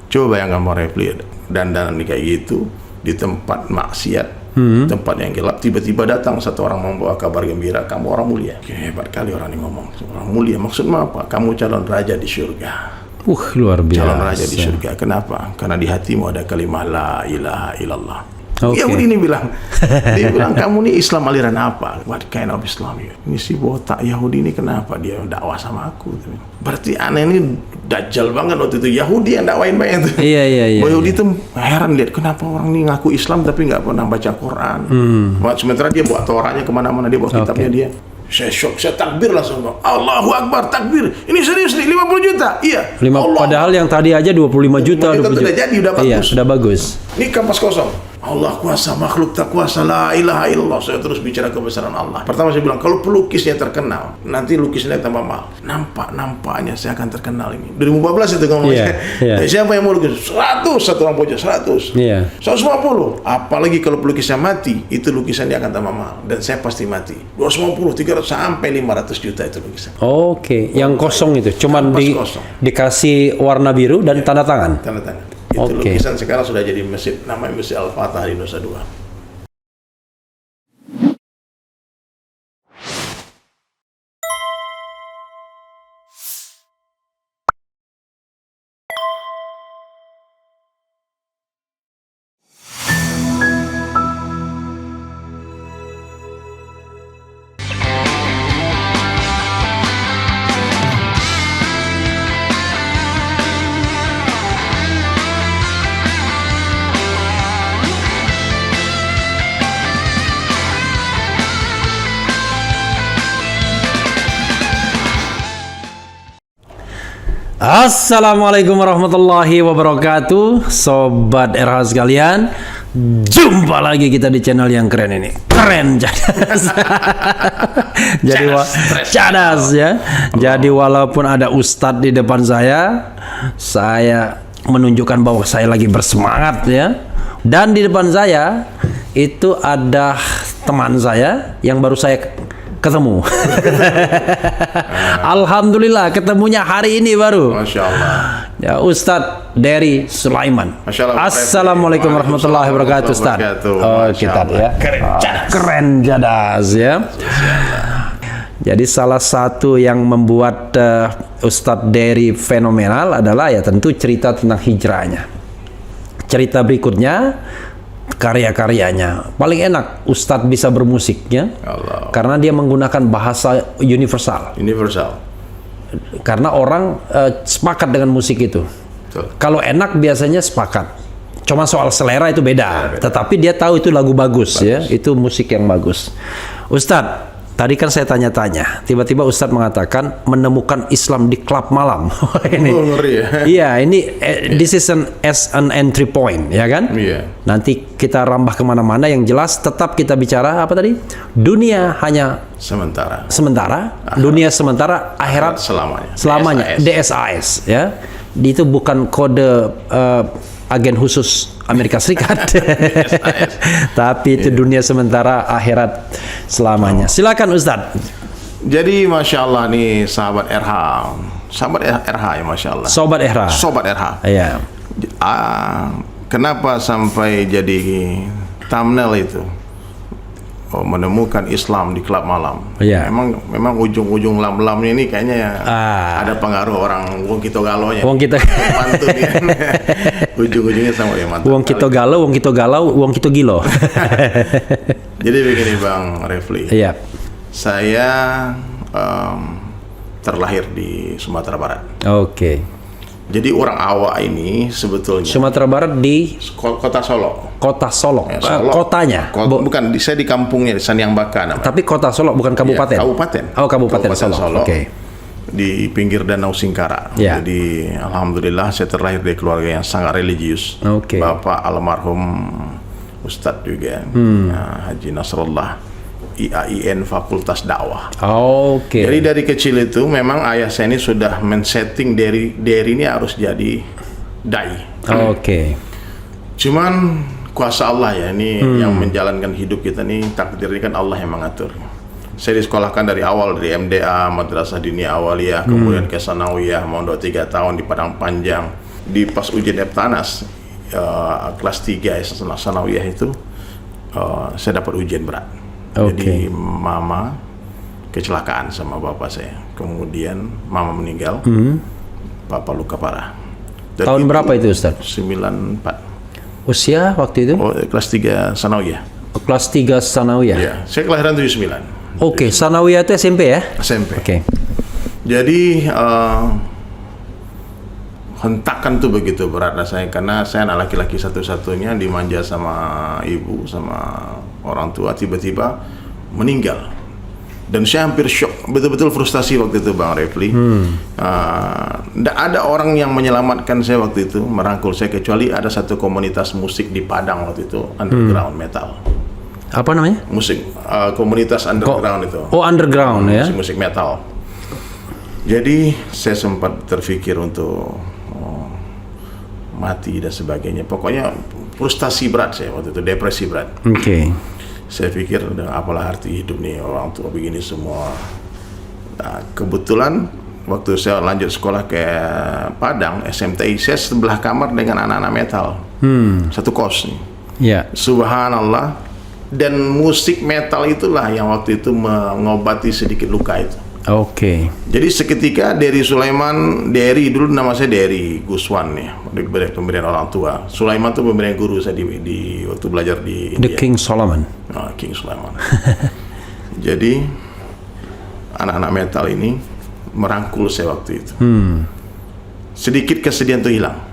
Coba bayangkan Bang Refli, dandanan kayak gitu di tempat maksiat, tempat yang gelap, tiba-tiba datang satu orang membawa kabar gembira, kamu orang mulia. Hebat kali orang ini ngomong, orang mulia maksudnya apa? Kamu calon raja di surga. Luar biasa. Calon raja di surga. Kenapa? Karena di hatimu ada kalimah la ilaha illallah. Okay. Yahudi ini bilang, dia bilang, kamu ini Islam aliran apa? What kind of Islam? Ini si botak Yahudi ini kenapa dia dakwah sama aku? Berarti aneh ini dajjal banget waktu itu. Yahudi yang dakwain banyak itu. Iya. Yahudi itu heran lihat kenapa orang ini ngaku Islam tapi nggak pernah baca Quran. Sementara dia bawa Torahnya kemana-mana, dia bawa kitabnya dia. Saya shock, saya takbir langsung. Allahu Akbar, takbir. Ini serius nih, 50 juta. Iya. Padahal yang tadi aja 25 juta. Itu sudah jadi, udah bagus. Iya, sudah bagus. Ini kampas kosong. Allah kuasa, makhluk tak kuasa, la ilaha illallah. Saya terus bicara kebesaran Allah. Pertama saya bilang, kalau pelukisnya terkenal, nanti lukisnya tambah mahal. Nampaknya saya akan terkenal ini. 2014 itu ngomong. Siapa yang mau lukis? 100, satu orang pojok, 100. 150. Apalagi kalau pelukisnya mati, itu lukisannya akan tambah mahal. Dan saya pasti mati. 250, 300, sampai 500 juta itu lukisan. Oke. Yang kosong itu, cuman dikasih warna biru dan tanda tangan. Tanda tangan. Itu lukisan sekarang sudah jadi masjid, namanya Masjid Al-Fatah di Nusa Dua. Assalamualaikum warahmatullahi wabarakatuh, Sobat RH sekalian. Jumpa lagi kita di channel yang keren ini. Keren cadas. Jadi cadas ya. Jadi walaupun ada Ustadz di depan saya menunjukkan bahwa saya lagi bersemangat ya. Dan di depan saya itu ada teman saya yang baru saya ketemu. Alhamdulillah ketemunya hari ini baru. Masya Allah. Ya, Ustadz Dery Sulaiman. Assalamualaikum warahmatullahi wabarakatuh, Ustadz. Oh, kita ya. Keren jadas ya. Jadi salah satu yang membuat Ustadz Dery fenomenal adalah ya tentu cerita tentang hijrahnya. Cerita berikutnya karya-karyanya. Paling enak Ustadz bisa bermusiknya karena dia menggunakan bahasa universal. Karena orang sepakat dengan musik itu. Kalau enak biasanya sepakat. Cuma soal selera itu beda. Tetapi dia tahu itu lagu bagus. Ya, itu musik yang bagus. Ustadz, tadi kan saya tanya-tanya, tiba-tiba Ustadz mengatakan menemukan Islam di klub malam. Ini, iya, ini this is as an entry point, ya kan? Nanti kita rambah kemana-mana. Yang jelas tetap kita bicara apa tadi? Dunia hanya sementara, dunia sementara, akhirat selamanya. DSAS, ya. Itu bukan kode agen khusus Amerika Serikat. Tapi itu dunia sementara, akhirat selamanya. Silakan Ustadz. Jadi Masya Allah nih sahabat RH ya Masya Allah. Sobat RH. Iya. Kenapa sampai jadi thumbnail itu? Menemukan Islam di klub malam. Iya. Memang ujung-ujung lam-lamnya ini kayaknya ada pengaruh orang Wong Kito Galonya. Wong Kito mantun ya. Ujung-ujungnya sama ya mantap. Wong Kito Galau, Wong Kito Gilo. Jadi begini Bang Refli. Iya. Saya terlahir di Sumatera Barat. Oke. Jadi orang Awak ini sebetulnya Sumatera Barat di Kota Solo. Kota Solo. Ya, Solo. Kotanya. Bukan, saya di kampungnya di Saniambaka namanya. Tapi Kota Solo bukan kabupaten. Ya, kabupaten. Oh, Kabupaten Solo. Oke. Di pinggir Danau Singkara. Ya. Jadi alhamdulillah saya terlahir dari keluarga yang sangat religius. Oke. Bapak almarhum Ustadz juga. Haji Nasrullah. IAIN Fakultas Dakwah. Oke. Jadi dari kecil itu memang ayah saya ini sudah men-setting Dery ini harus jadi dai. Oke. Cuman kuasa Allah ya ini yang menjalankan hidup kita nih, takdir ini kan Allah yang mengatur. Saya disekolahkan dari awal dari MDA Madrasah Diniyah Awaliyah, kemudian ke Sanawiyah, mondok 3 tahun di Padang Panjang. di pas ujian Eptanas kelas 3 sanawiyah itu saya dapat ujian berat. Jadi mama kecelakaan sama bapak saya. Kemudian mama meninggal. Papa luka parah. Dan tahun berapa itu Ustaz? 94. Usia waktu itu? Kelas 3 sanawiyah. Kelas 3 sanawiyah. Iya, saya kelahiran 79. Sanawiyah itu SMP ya? SMP. Jadi hentakan tuh begitu berat rasanya karena saya anak laki-laki satu-satunya, dimanja sama ibu sama orang tua, tiba-tiba meninggal. Dan saya hampir shock, betul-betul frustasi waktu itu Bang Refli. Tidak ada orang yang menyelamatkan saya waktu itu, merangkul saya, kecuali ada satu komunitas musik di Padang waktu itu, underground metal. Apa namanya? Musik, komunitas underground itu. Oh, underground ya? Musik metal. Jadi saya sempat terpikir untuk mati dan sebagainya. Pokoknya frustasi berat saya waktu itu, depresi berat. Saya pikir apalah arti hidup nih, orang tua begini semua. Nah, kebetulan waktu saya lanjut sekolah ke Padang, SMTI, saya sebelah kamar dengan anak-anak metal. Satu kos nih. Subhanallah. Dan musik metal itulah yang waktu itu mengobati sedikit luka itu. Jadi seketika Dery Sulaiman, Dery dulu nama saya Dery Guswan ya, pemberian orang tua. Sulaiman itu pemberian guru saya di waktu belajar di India. The King Solomon. King Sulaiman. Jadi anak-anak metal ini merangkul saya waktu itu. Sedikit kesedihan itu hilang.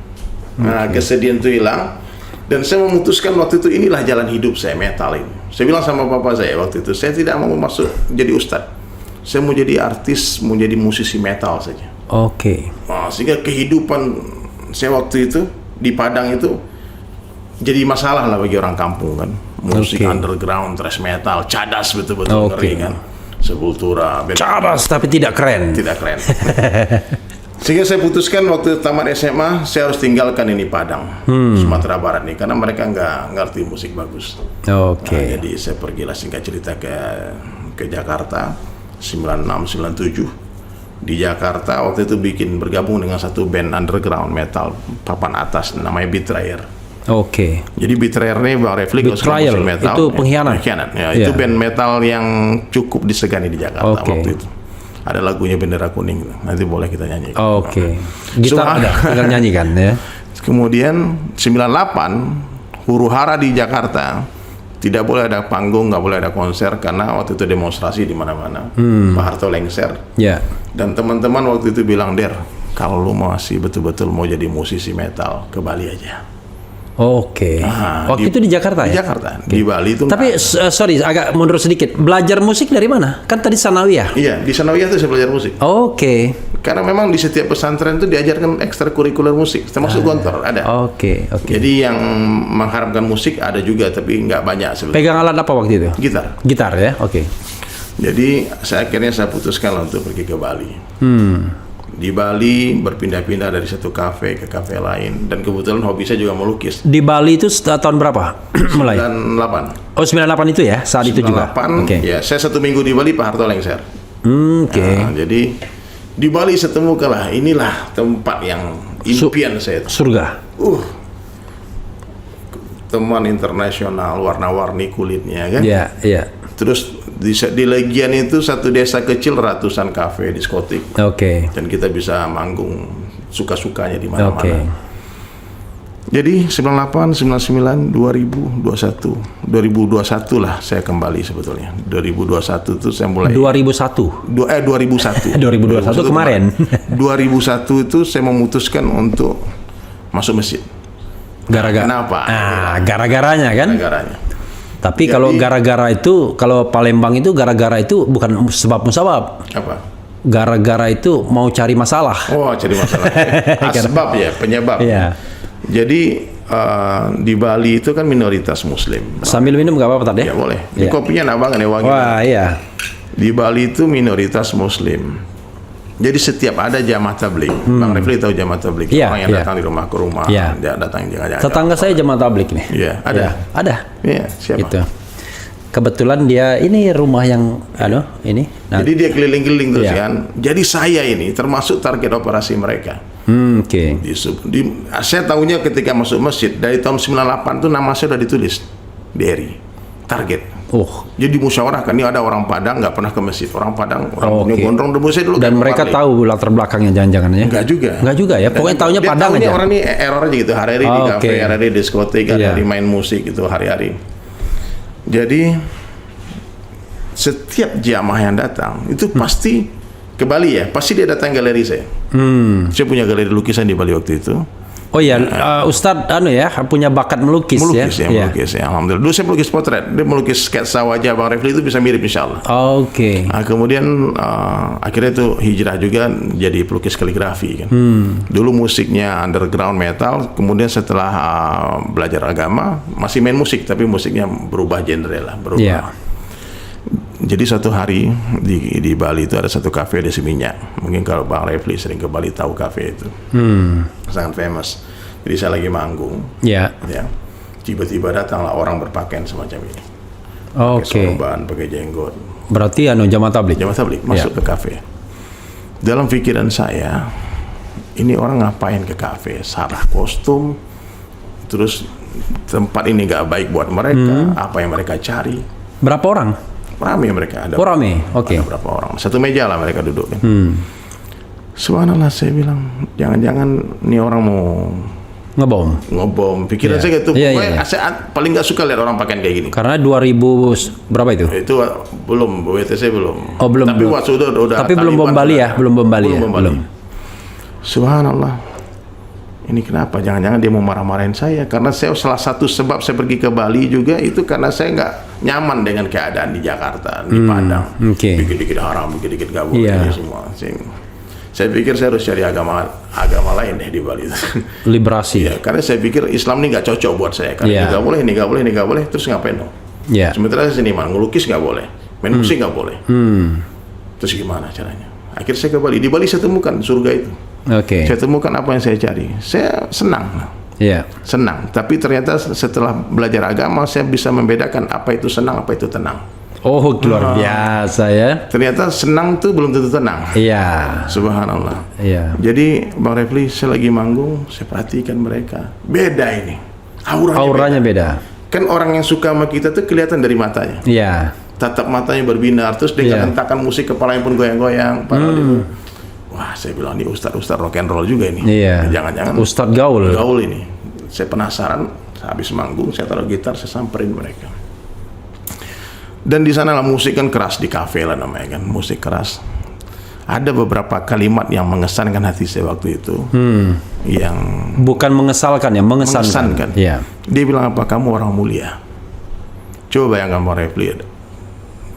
Kesedihan itu hilang. Dan saya memutuskan waktu itu, inilah jalan hidup saya, metal ini. Saya bilang sama papa saya waktu itu, saya tidak mau masuk jadi ustadz. Saya mau jadi artis, mau jadi musisi metal saja. Sehingga kehidupan saya waktu itu di Padang itu jadi masalah lah bagi orang kampung kan. Musik underground, thrash metal, cadas betul-betul ngeri kan. Sepultura. Cadas tapi tidak keren. Tidak keren. Sehingga saya putuskan waktu tamat SMA, saya harus tinggalkan ini Padang, Sumatera Barat nih, karena mereka nggak ngerti musik bagus. Jadi saya pergilah singkat cerita ke Jakarta. 96-97 di Jakarta waktu itu bergabung dengan satu band underground metal papan atas namanya Betrayer. Jadi Betrayer ini Bang Refli Betrayer metal itu pengkhianat. Itu band metal yang cukup disegani di Jakarta waktu itu. Ada lagunya Bendera Kuning, nanti boleh kita nyanyi. Gitar ada, tinggal nyanyikan ya. Kemudian 98 huru-hara di Jakarta. Tidak boleh ada panggung, nggak boleh ada konser karena waktu itu demonstrasi di mana-mana. Pak Harto lengser. Dan teman-teman waktu itu bilang, Der, kalau lu masih betul-betul mau jadi musisi metal, ke Bali aja. Waktu itu di Jakarta ya? Di Jakarta, di Bali itu. Tapi sorry, agak mundur sedikit. Belajar musik dari mana? Kan tadi sanawiyah. Iya, di sanawiyah itu saya belajar musik. Karena memang di setiap pesantren itu diajarkan ekstrakurikuler musik, termasuk gontor ada. Jadi yang mengharapkan musik ada juga, tapi nggak banyak sebenarnya. Pegang alat apa waktu itu? Gitar ya. Jadi akhirnya saya putuskan untuk pergi ke Bali. Di Bali berpindah-pindah dari satu kafe ke kafe lain, dan kebetulan hobi saya juga melukis. Di Bali itu tahun berapa mulai? 98. 98 itu ya, saat 98, itu juga. Ya, saya 1 minggu di Bali, Pak Harto lengser. Jadi di Bali saya temukanlah, inilah tempat yang impian saya. Surga. Teman internasional, warna-warni kulitnya kan. Terus di Legian itu satu desa kecil, ratusan kafe, diskotik. Dan kita bisa manggung suka-sukanya di mana-mana. Jadi 98, 99, 2000, 21, 2021 lah saya kembali sebetulnya. 2021 itu saya mulai. 2001. 2001. 2021 kemarin. 2001 itu saya memutuskan untuk masuk masjid. Kenapa? Gara-garanya kan? Gara-garanya. Tapi kalau gara-gara itu, kalau Palembang itu gara-gara itu bukan sebab musabab. Apa? Gara-gara itu mau cari masalah. Cari masalah. Asbab ya, penyebab. Jadi di Bali itu kan minoritas Muslim. Sambil minum nggak apa-apa tadi? Ya boleh. Ini kopinya enak banget nih, wangi. Di Bali itu minoritas Muslim. Jadi setiap ada jamaah tabligh, Bang Refli tahu jamaah tabligh, orang yang datang di rumah ke rumah, dia datang jangan. Tetangga saya jamaah tabligh nih. Ada. Siapa? Gitu. Kebetulan dia ini rumah yang ini. Jadi dia keliling-keliling terus kan. Jadi saya ini termasuk target operasi mereka. Oke. Saya tahunya ketika masuk masjid dari tahun 98 tuh nama saya udah ditulis Dery target. Jadi musyawarah kan, ini ada orang Padang nggak pernah ke masjid, orang Padang rambutnya gondrong, dulu saya dulu. Dan mereka tahu latar belakangnya jangan-jangan ya? Enggak juga ya, pokoknya tahunya Padang aja. Orang ini error aja gitu, hari-hari di kafe, hari-hari di diskotik, hari-hari main musik gitu, hari-hari. Jadi setiap jamaah yang datang itu pasti ke Bali ya, pasti dia datang galeri saya. Saya punya galeri lukisan di Bali waktu itu. Oh iya, Ustadz punya bakat melukis ya? Melukis ya, alhamdulillah. Dulu saya melukis potret, dia melukis sketsa wajah Bang Refli itu bisa mirip insya Allah. Oke. Kemudian akhirnya itu hijrah juga jadi pelukis kaligrafi kan. Dulu musiknya underground metal, kemudian setelah belajar agama masih main musik, tapi musiknya berubah genre lah, berubah. Jadi suatu hari di Bali itu ada satu kafe di Seminyak. Mungkin kalau Bang Refli sering ke Bali tahu kafe itu. Sangat famous. Jadi saya lagi manggung. Ya. Tiba-tiba datanglah orang berpakaian semacam ini. Pakai sorban, pakai jenggot. Berarti jamaah tabligh. Jamaah tabligh masuk ke kafe. Dalam pikiran saya, ini orang ngapain ke kafe? Salah kostum. Terus tempat ini nggak baik buat mereka. Apa yang mereka cari? Berapa orang? Rame mereka, ada Oke. Ada berapa orang, satu meja lah mereka duduk kan. Subhanallah, saya bilang jangan-jangan ini orang mau ngebom. Pikiran saya gitu. Saya paling nggak suka lihat orang pakaian kayak gini. Karena 2000 berapa itu? Itu belum, WTC belum. Belum. Tapi udah. Tapi belum bom Bali ya, belum bom Bali. Subhanallah. Ini kenapa? Jangan-jangan dia mau marah-marahin saya? Karena salah satu sebab saya pergi ke Bali juga itu karena saya nggak nyaman dengan keadaan di Jakarta, di Padang. Dikit-dikit haram, dikit-dikit nggak boleh, ini semua. Saya pikir saya harus cari agama lain deh di Bali. Liberasi. Karena saya pikir Islam ini nggak cocok buat saya. Karena ini nggak boleh, terus ngapain dong? Sementara saya seniman, ngelukis nggak boleh, main musik nggak boleh. Terus gimana caranya? Akhirnya saya ke Bali. Di Bali saya temukan surga itu. Saya temukan apa yang saya cari. Saya senang. Senang. Tapi ternyata setelah belajar agama, saya bisa membedakan apa itu senang, apa itu tenang. Luar biasa ya. Ternyata senang tuh belum tentu tenang. Subhanallah. Jadi Bang Refli, saya lagi manggung, saya perhatikan mereka. Beda ini. Auranya beda. Kan orang yang suka sama kita tuh kelihatan dari matanya. Tatap matanya berbinar, terus dia hentakan musik, kepalanya pun goyang-goyang. Wah, saya bilang ini ustadz rock and roll juga ini. Jangan-jangan ustadz gaul ini. Saya penasaran, habis manggung saya taruh gitar, saya samperin mereka. Dan di sana lah musik kan keras, di kafe lah namanya kan, musik keras. Ada beberapa kalimat yang mengesankan hati saya waktu itu. Yang bukan mengesalkan ya, mengesankan. Dia bilang apa? Kamu orang mulia. Coba bayangkan Bang Refli,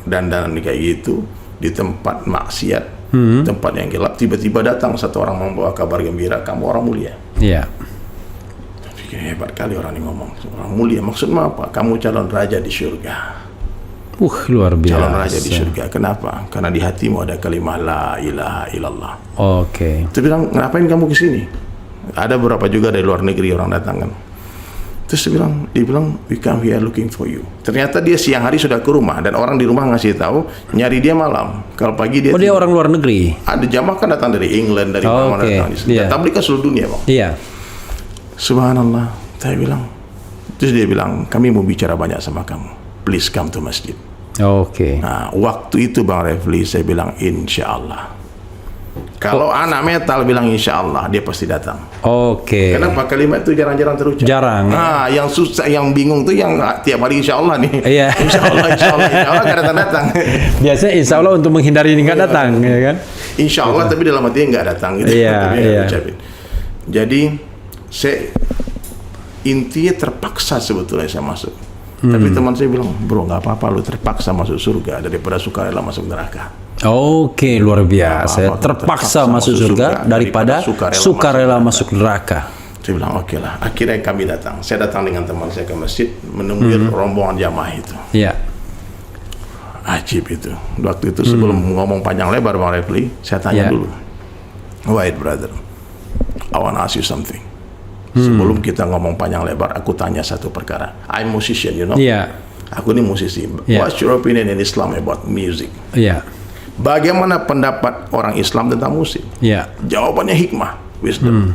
dandan kayak gitu di tempat maksiat. Tempat yang gelap, tiba-tiba datang satu orang membawa kabar gembira, kamu orang mulia. Pikir hebat kali orang ini ngomong, orang mulia maksudnya apa? Kamu calon raja di surga. Luar biasa. Calon raja di surga. Kenapa? Karena di hatimu ada kalimah la ilaha illallah. Terus bilang, ngapain kamu kesini? Ada beberapa juga dari luar negeri orang datang kan. Terus dia bilang, we come here looking for you. Ternyata dia siang hari sudah ke rumah dan orang di rumah ngasih tahu nyari dia malam. Kalau pagi dia. Dia orang luar negeri. Ada jamaah kan datang dari England, dari mana-mana datang. Tabligh kan seluruh dunia, Bang. Subhanallah. Saya bilang. Terus dia bilang, kami mau bicara banyak sama kamu. Please come to masjid. Nah, waktu itu Bang Refli saya bilang insya Allah. Kalau anak metal bilang insya Allah, dia pasti datang. Kenapa? Kalimat itu jarang-jarang terucap. Yang susah, yang bingung tuh yang tiap hari insya Allah nih. Insya Allah nggak datang. Biasanya insya Allah untuk menghindari ini nggak datang, ya kan? Insya Allah, tapi dalam hatinya nggak datang. Gitu. Jadi saya intinya terpaksa sebetulnya saya masuk. Tapi teman saya bilang, bro nggak apa-apa, lu terpaksa masuk surga daripada sukarela masuk neraka. Luar biasa. Terpaksa masuk surga daripada sukarela masuk neraka. Saya bilang oke lah. Akhirnya kami datang. Saya datang dengan teman saya ke masjid menemui rombongan jamaah itu. Ajib itu. Waktu itu sebelum ngomong panjang lebar Bang Refli, saya tanya dulu. Wait brother, I want to ask you something. Sebelum kita ngomong panjang lebar, aku tanya satu perkara. I'm musician, you know. Aku ini musisi. What's your opinion in Islam about music? Bagaimana pendapat orang Islam tentang musik? Jawabannya hikmah. wisdom.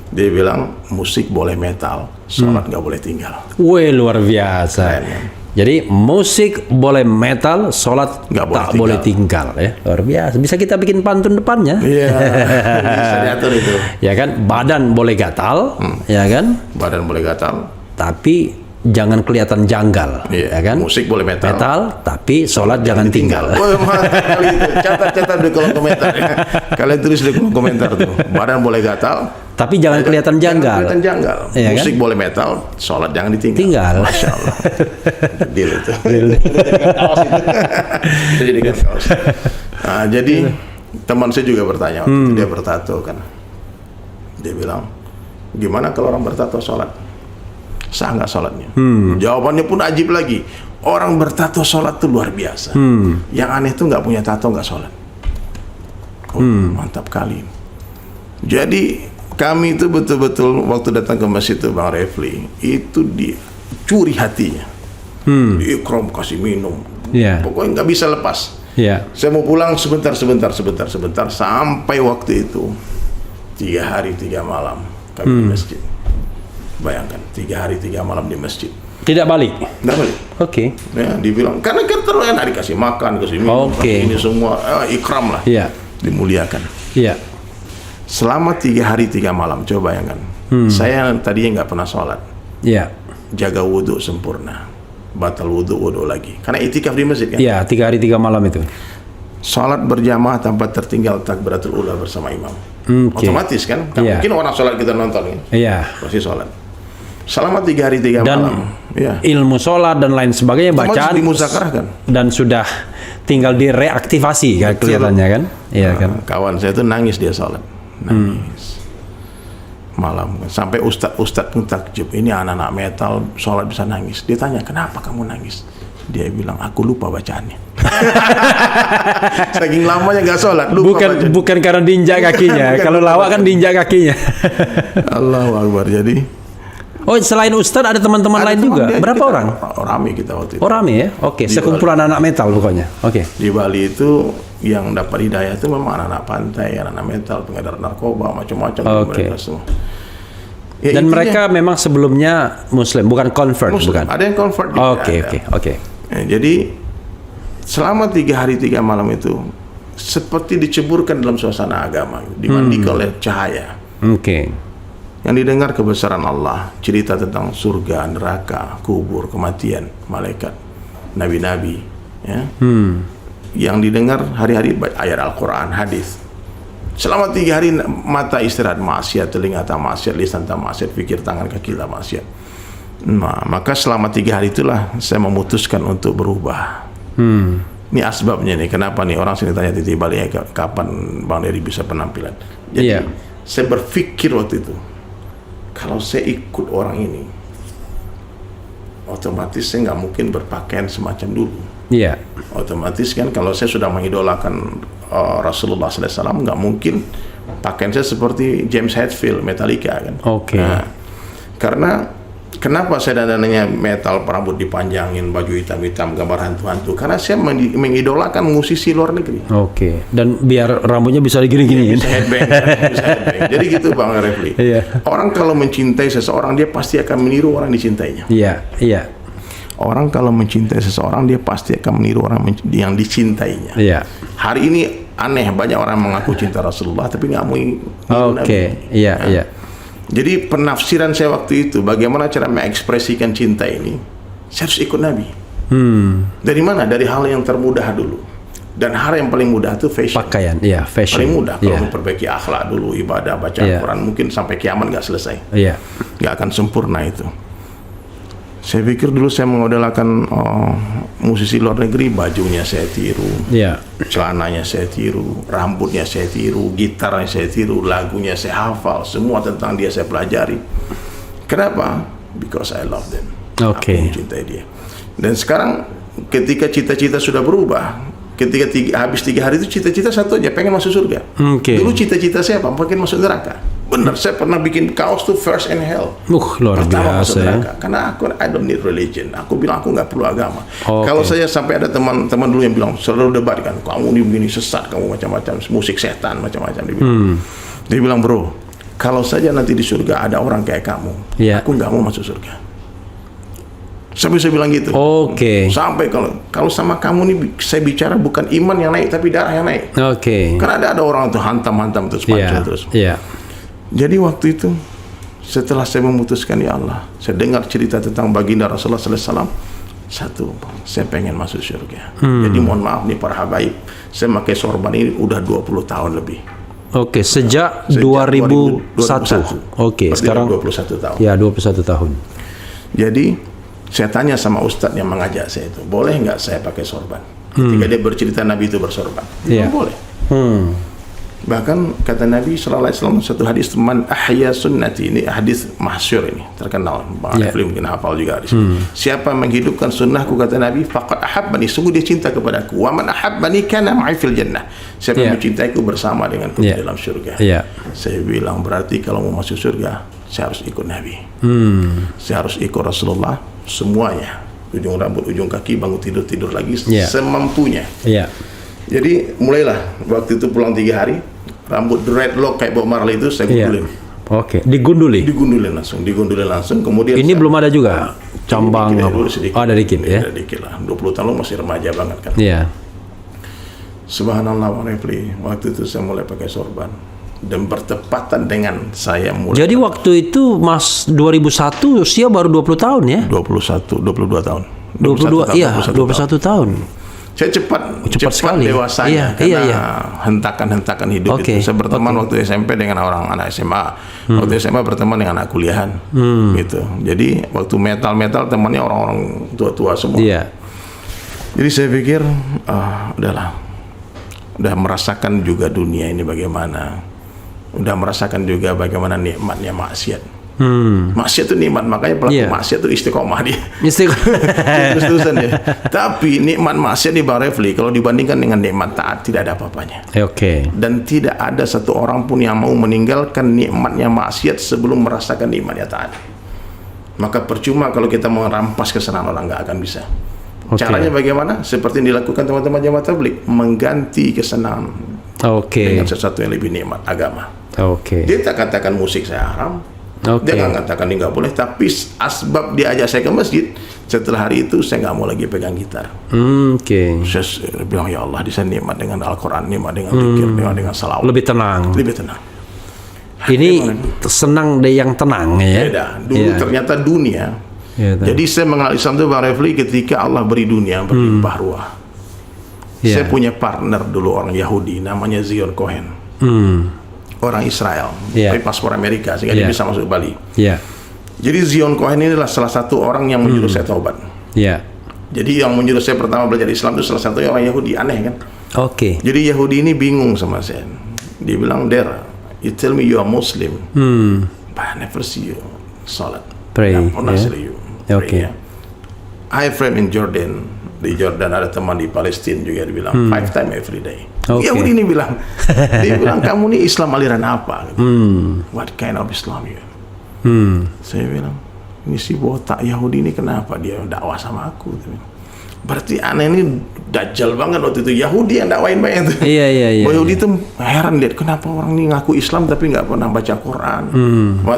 Dia bilang musik boleh metal, sholat nggak boleh tinggal. Wih, luar biasa. Keren, kan? Jadi musik boleh metal, sholat tak boleh tinggal ya. Luar biasa. Bisa kita bikin pantun depannya. Iya. Bisa diatur itu. Ya kan, badan boleh gatal, ya kan? Badan boleh gatal, tapi jangan kelihatan janggal, ya kan? Musik boleh metal, tapi sholat jangan tinggal. Wah, kali itu. Catat di kolom komentar ya. Kalian tulis di kolom komentar tuh. Badan boleh gatal, tapi jangan kelihatan janggal. Jangan kelihatan janggal. Ya, musik kan? boleh metal, sholat jangan ditinggal. Masya Allah. Deal itu. Jadikan kaos. Nah, jadi teman saya juga bertanya waktu itu, dia bertato kan. Dia bilang, gimana kalau orang bertato sholat? Sah nggak sholatnya? Jawabannya pun ajib lagi. Orang bertato sholat tuh luar biasa. Yang aneh tuh nggak punya tato nggak sholat. Mantap kali. Jadi kami itu betul-betul waktu datang ke masjid itu Bang Refli, itu dicuri hatinya. Diikram, kasih minum. Pokoknya nggak bisa lepas. Saya mau pulang sebentar sampai waktu itu 3 hari 3 malam kami di masjid. Bayangkan 3 hari 3 malam di masjid. Tidak balik. Tidak balik. Oke. Ya, dibilang karena kan terus enak dikasih makan, kasih minum, ini semua ikram lah. Dimuliakan. Selama 3 hari 3 malam, coba bayangkan. Saya tadinya nggak pernah sholat. Jaga wudhu sempurna. Batal wudhu lagi. Karena itikaf di masjid kan? 3 hari 3 malam itu. Sholat berjamaah tanpa tertinggal takbiratul ula bersama imam. Otomatis kan? Gak mungkin orang sholat kita nonton kan? Pasti sholat. Selama 3 hari 3 malam. Ilmu sholat dan lain sebagainya bacaan dimuzakarahkan. Dan sudah tinggal direaktivasi kan kelihatannya kan? Iya kan? Kawan saya itu nangis dia sholat. Nangis. Malam. Sampai ustadz pun takjub. Ini anak-anak metal sholat bisa nangis. Dia tanya, kenapa kamu nangis? Dia bilang, aku lupa bacaannya. Saking lamanya nggak sholat, lupa bukan karena diinjak kakinya. Kalau lawak kan diinjak kakinya. Allahu Akbar. Jadi selain Ustadz ada teman-teman lain juga. Berapa orang? Rame kita waktu itu. Rame ya? Oke, sekumpulan anak metal pokoknya. Oke. Di Bali itu yang dapat hidayah itu memang anak-anak pantai, anak-anak metal, pengedar narkoba, macam-macam. Mereka semua. Dan mereka memang sebelumnya Muslim, bukan convert, bukan? Ada yang convert juga. Oke. Jadi selama 3 hari 3 malam itu seperti diceburkan dalam suasana agama, dimandikan oleh cahaya. Yang didengar kebesaran Allah, cerita tentang surga, neraka, kubur, kematian, malaikat, nabi-nabi, ya. Yang didengar hari-hari ayat Al-Quran, hadis. Selama 3 hari mata istirahat maksiat, telinga tak maksiat, lisan tak maksiat, pikir tangan kaki tak maksiat. Nah, maka selama 3 hari itulah saya memutuskan untuk berubah. Ini asbabnya nih, kenapa nih orang sini tanya Titi Bali kapan Bang Dery bisa penampilan. Jadi saya berpikir waktu itu, kalau saya ikut orang ini, otomatis saya nggak mungkin berpakaian semacam dulu. Otomatis kan kalau saya sudah mengidolakan Rasulullah SAW, nggak mungkin pakaian saya seperti James Hetfield, Metallica kan. Nah, karena kenapa saya dandannya metal, rambut dipanjangin, baju hitam-hitam, gambar hantu-hantu? Karena saya mengidolakan musisi luar negeri. Dan biar rambutnya bisa digini-giniin. Bisa headbang. Jadi gitu Bang Refli. Orang kalau mencintai seseorang, dia pasti akan meniru orang dicintainya. Orang kalau mencintai seseorang, dia pasti akan meniru orang yang dicintainya. Hari ini aneh, banyak orang mengaku cinta Rasulullah tapi nggak mau meniru Nabi. Jadi penafsiran saya waktu itu, bagaimana cara mengekspresikan cinta ini, saya harus ikut Nabi. Dari mana? Dari hal yang termudah dulu. Dan hal yang paling mudah itu fashion. Pakaian, fashion. Paling mudah kalau memperbaiki akhlak dulu, ibadah, baca Al-Quran, mungkin sampai kiamat nggak selesai. Nggak akan sempurna itu. Saya pikir dulu saya mengidolakan musisi luar negeri, bajunya saya tiru, celananya saya tiru, rambutnya saya tiru, gitarnya saya tiru, lagunya saya hafal, semua tentang dia saya pelajari. Kenapa? Because I love them. Aku mencintai dia. Dan sekarang ketika cita-cita sudah berubah, ketika habis 3 hari itu cita-cita satu aja, pengen masuk surga. Dulu cita-cita saya apa? Pengen masuk neraka. Benar, saya pernah bikin kaos tuh first in hell. Luar pertama biasa masuk neraka. Karena I don't need religion. Aku bilang aku nggak perlu agama. Kalau saya sampai ada teman-teman dulu yang bilang, selalu debat kan, kamu ini begini sesat, kamu macam-macam, musik setan macam-macam. Dia bilang, bro, kalau saja nanti di surga ada orang kayak kamu, aku nggak mau masuk surga. Sampai saya bilang gitu. Sampai kalau sama kamu nih saya bicara bukan iman yang naik tapi darah yang naik. Karena ada orang tuh hantam terus pancul terus. Jadi waktu itu setelah saya memutuskan, ya Allah, saya dengar cerita tentang baginda Rasulullah SAW. Satu, saya pengen masuk surga. Jadi mohon maaf nih para habaib, saya pakai sorban ini udah 20 tahun lebih. Sejak 2001. Sekarang 21 tahun. Ya, 21 tahun. Jadi saya tanya sama ustadz yang mengajak saya itu, boleh nggak saya pakai sorban? Ketika dia bercerita Nabi itu bersorban, boleh. Bahkan kata Nabi SAW satu hadis, man ahya sunnati, ini hadis mahsyur ini terkenal, Bang Refli mungkin hafal juga hadis. Siapa menghidupkan sunnahku, kata Nabi, faqad ahabbani, sungguh dia cinta kepadaku. Wa man ahabbani kana ma'i fil jannah, siapa yang mencintaiku bersama denganku di dalam surga. Saya bilang berarti kalau mau masuk surga saya harus ikut Nabi. Saya harus ikut Rasulullah semuanya, ujung rambut, ujung kaki, bangun tidur lagi semampunya. Jadi mulailah waktu itu pulang 3 hari, rambut dreadlock kayak Bob Marley itu saya gundulin. Digundulin langsung. Kemudian ini belum ada juga cambang ada dikit lah. 20 tahun masih remaja banget kan. Subhanallah, Refli, waktu itu saya mulai pakai sorban dan bertepatan dengan saya mulai. Jadi waktu itu Mas 2001 usia baru 20 tahun ya? 22 tahun. 21 tahun. Saya cepat sekali dewasanya karena hentakan hidup itu. Saya berteman waktu SMP dengan orang anak SMA. Waktu SMA berteman dengan anak kuliahan. Gitu. Jadi waktu metal temannya orang-orang tua-tua semua. Jadi saya pikir udahlah. Udah merasakan juga dunia ini bagaimana. Udah merasakan juga bagaimana nikmatnya maksiat. Maksiat itu nikmat, makanya pelaku maksiat itu istiqomah dia. Terus-terusan dia. Tapi nikmat maksiat di Bang Refli kalau dibandingkan dengan nikmat taat tidak ada apa-apanya. Dan tidak ada satu orang pun yang mau meninggalkan nikmatnya maksiat sebelum merasakan nikmatnya taat. Maka percuma kalau kita merampas kesenangan orang, nggak akan bisa. Caranya bagaimana? Seperti yang dilakukan teman-teman jamaah tabligh, mengganti kesenangan dengan sesuatu yang lebih nikmat, agama. Dia tak katakan musik saya haram. Dia nggak katakan ini nggak boleh, tapi asbab dia ajak saya ke masjid, setelah hari itu saya nggak mau lagi pegang gitar. Saya bilang, ya Allah, di sana nikmat dengan Al-Quran, nikmat dengan zikir, nikmat dengan salawat. Lebih tenang. Ini senang deh yang tenang ya. Beda. Dulu ternyata dunia. Jadi saya mengenal Islam itu Bang Refli ketika Allah beri dunia berlimpah ruah. Saya punya partner dulu orang Yahudi, namanya Zion Cohen. Orang Israel, tapi paspor Amerika sehingga dia bisa masuk Bali. Jadi Zion Cohen ini adalah salah satu orang yang menyuruh saya taubat. Jadi yang menyuruh saya pertama belajar Islam itu salah satu orang Yahudi, aneh kan? Jadi Yahudi ini bingung sama saya. Dia bilang, "Der, you tell me you are Muslim, but I never see you salat. Nggak pernah see you pray." I have friend in Jordan. Di Jordan ada teman di Palestina juga, dia bilang 5 times every day. Yahudi ini bilang, dia bilang, kamu ini Islam aliran apa? What kind of Islam you? Saya bilang, ini si botak Yahudi ini kenapa dia dakwah sama aku? Berarti aneh ini dajjal banget waktu itu. Yahudi yang dakwain banyak itu. Yahudi itu heran lihat kenapa orang ini ngaku Islam tapi nggak pernah baca Quran.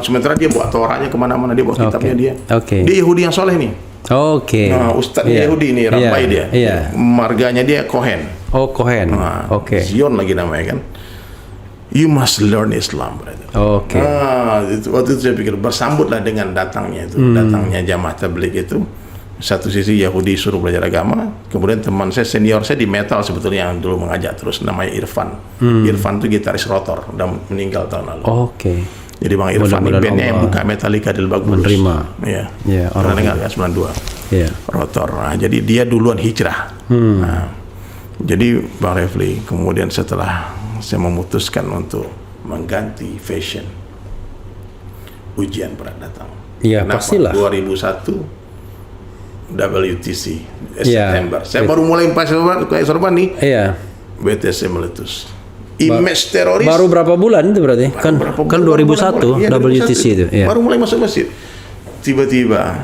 Sementara dia bawa Torahnya kemana-mana, dia bawa kitabnya dia. Dia Yahudi yang soleh nih. Nah, Ustadznya Yahudi ini, ramai dia. Marganya dia Cohen. Cohen. Zion lagi namanya kan. You must learn Islam, brother. Waktu itu saya pikir bersambutlah dengan datangnya jamaah tabligh itu. Satu sisi Yahudi suruh belajar agama, kemudian teman saya senior saya di metal sebetulnya yang dulu mengajak terus, namanya Irfan. Irfan itu gitaris Rotor, udah meninggal tahun lalu. Jadi Bang Irfan ini bandnya yang buka Metallica di Lebak Bulus. Orang dengar ya 92. Rotor. Nah, jadi dia duluan hijrah. Nah, jadi Bang Refli, kemudian setelah saya memutuskan untuk mengganti fashion, ujian berat datang. Pastilah. 2001 WTC September. Saya baru mulai pakai sorban nih. BTC meletus. Image teroris. Baru berapa bulan itu berarti? Kan 2001 WTC itu. Baru mulai masuk masjid. Tiba-tiba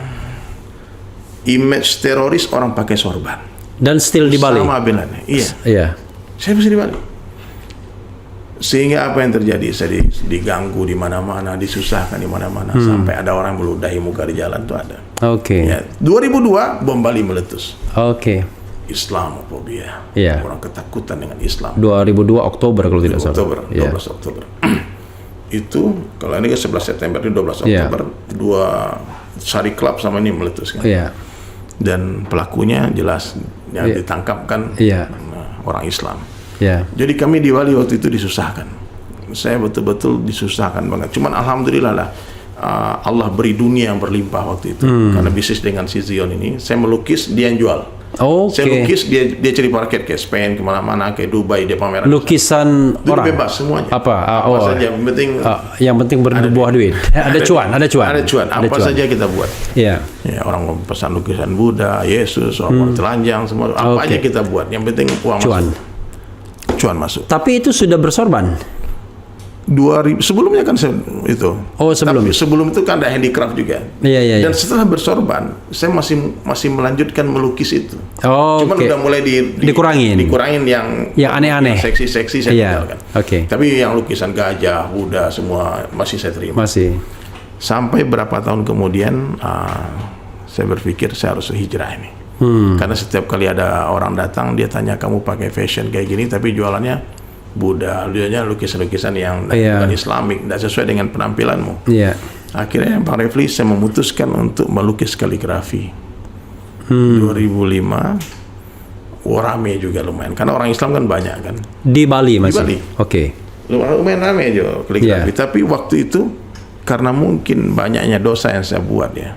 image teroris orang pakai sorban. Dan still di Bali. Sama Bilal. Saya masih di Bali. Sehingga apa yang terjadi? Saya diganggu di mana-mana, disusahkan di mana-mana, sampai ada orang meludahi muka di jalan tuh ada. Oke. Ya, 2002 bom Bali meletus. Oke. Islamophobia. Iya. Orang ketakutan dengan Islam. 2002 Oktober kalau tidak salah. Oktober, 12 Oktober. Itu kalau ini kan 11 September, itu 12 Oktober, dua Sari Club sama ini meletus kan. Iya. Dan pelakunya jelas yang ditangkap kan orang Islam. Iya. Jadi kami di Bali waktu itu disusahkan. Saya betul-betul disusahkan banget. Cuman alhamdulillah lah, Allah beri dunia yang berlimpah waktu itu. Karena bisnis dengan si Zion ini, saya melukis, dia yang jual. Oke. Saya lukis, dia cari parket ke Spain, kemana-mana, ke Dubai, dia pameran. Lukisan itu orang. bebas semuanya. Apa? Apa saja, yang penting berbuah duit. Ada cuan. Ada cuan. Apa saja kita buat. Iya. Ya, orang pesan lukisan Buddha, Yesus, orang telanjang, semua. Apa aja kita buat. Yang penting uang cuan. masuk. Cuan masuk. Tapi itu sudah bersorban. 2000 sebelumnya kan itu. Oh, sebelum. Tapi sebelum itu kan ada handicraft juga. Iya. Dan setelah bersorban, saya masih melanjutkan melukis itu. Oh, cuman udah mulai dikurangin yang aneh-aneh. Yang seksi-seksi saya tinggalkan. Oke. Tapi yang lukisan gajah, Buddha semua masih saya terima. Masih. Sampai berapa tahun kemudian saya berpikir saya harus hijrah ini. Karena setiap kali ada orang datang dia tanya, kamu pakai fashion kayak gini tapi jualannya Buddha, jualannya lukisan-lukisan yang bukan Islamik, tidak sesuai dengan penampilanmu. Akhirnya Bang Refli, saya memutuskan untuk melukis kaligrafi. 2005 rame juga lumayan, karena orang Islam kan banyak kan di Bali masih. Di Bali. Oke. Lumayan rame juga kaligrafi. Tapi waktu itu karena mungkin banyaknya dosa yang saya buat ya,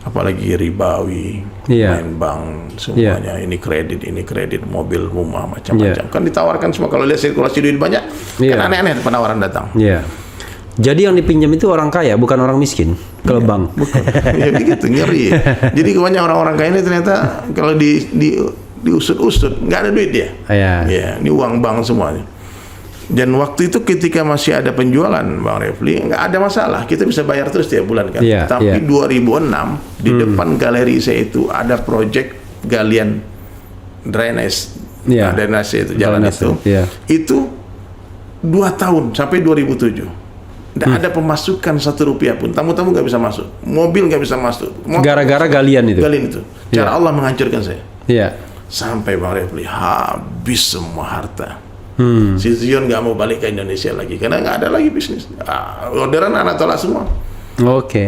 apalagi ribawi, main bank, semuanya ini kredit, mobil, rumah, macam-macam. Kan ditawarkan semua, kalau lihat sirkulasi duit banyak, kan aneh-aneh penawaran datang. Jadi yang dipinjam itu orang kaya, bukan orang miskin. Kalau bank. Bukan. Ya begitu, ngeri. Jadi kebanyakan orang-orang kaya ini ternyata kalau diusut-usut nggak ada duit dia. Ya, ini uang bank semuanya. Dan waktu itu ketika masih ada penjualan Bang Refli, nggak ada masalah, kita bisa bayar terus tiap bulan kan. Tapi 2006 di depan galeri saya itu ada proyek galian drainase, drainase itu jalan itu 2 tahun sampai 2007. Nggak ada pemasukan Rp1 pun, tamu-tamu nggak bisa masuk, mobil nggak bisa masuk. Gara-gara galian itu. Cara Allah menghancurkan saya. Sampai Bang Refli habis semua harta. Si Zion nggak mau balik ke Indonesia lagi karena nggak ada lagi bisnis. Orderan anak tolak semua.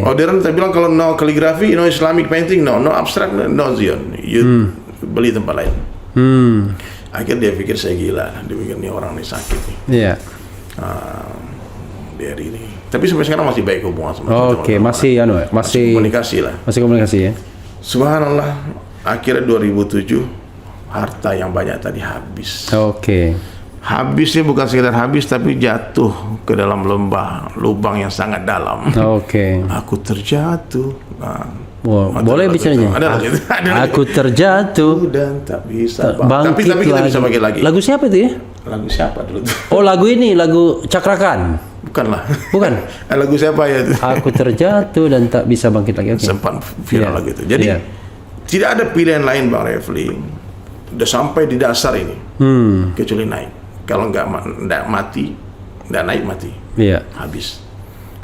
Orderan saya bilang kalau no kaligrafi, no Islamic painting, no abstract, no Zion. You beli tempat lain. Akhirnya dia pikir saya gila, dia pikir ini orang ini sakit nih. Dari ini. Tapi sampai sekarang masih baik hubungan sama masih komunikasi lah. Masih komunikasi ya. Subhanallah, akhirnya 2007 harta yang banyak tadi habis. Habisnya bukan sekedar habis, tapi jatuh ke dalam lubang yang sangat dalam. Aku terjatuh. Boleh bicaranya. Aku terjatuh dan tak bisa bangkit. Tapi kita bisa pakai lagi. Lagu siapa itu ya? Lagu siapa dulu? Lagu ini, lagu Cakrakan. Bukanlah. Bukan. Lagu siapa ya? Aku terjatuh dan tak bisa bangkit lagi. Sempat viral lagu itu. Jadi tidak ada pilihan lain Bang Refli. Udah sampai di dasar ini, kecuali naik. Kalau nggak mati, nggak naik mati. Habis.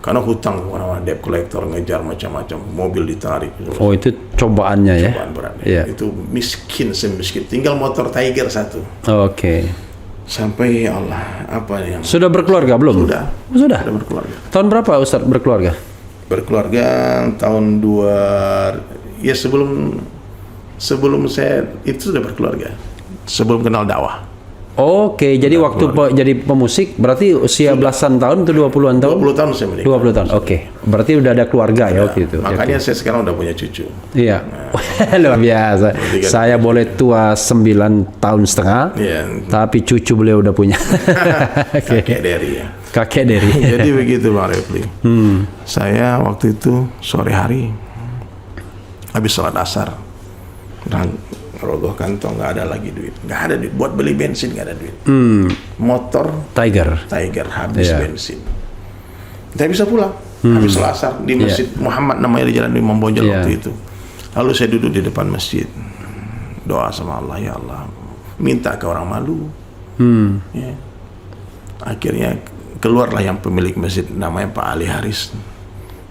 Karena hutang kemana-mana, debt collector ngejar macam-macam, mobil ditarik. Itu cobaannya ya? Cobaan berat. Itu miskin semiskin. Tinggal motor Tiger 1. Sampai Allah, apa yang... Sudah berkeluarga belum? Sudah berkeluarga. Tahun berapa Ustaz berkeluarga? Berkeluarga tahun sebelum saya itu sudah berkeluarga. Sebelum kenal dakwah. Jadi waktu jadi pemusik berarti usia belasan tahun atau 20-an tahun? 20 tahun saya menikah. 20 tahun. Berarti udah ada keluarga ya waktu itu. Makanya saya sekarang udah punya cucu. Luar biasa. Saya boleh tua 9 tahun setengah. Tapi cucu beliau udah punya. Kakek Dery. Jadi begitu Bang Refli. Saya waktu itu sore hari habis sholat asar, rogoh kantong, nggak ada lagi duit, nggak ada duit buat beli bensin, nggak ada duit. Motor Tiger habis bensin, saya bisa pulang habis sholat asar di masjid Muhammad namanya di Jalan Imam Bonjol waktu itu. Lalu saya duduk di depan masjid, doa sama Allah, ya Allah, minta ke orang malu. Akhirnya keluarlah yang pemilik masjid, namanya Pak Ali Haris.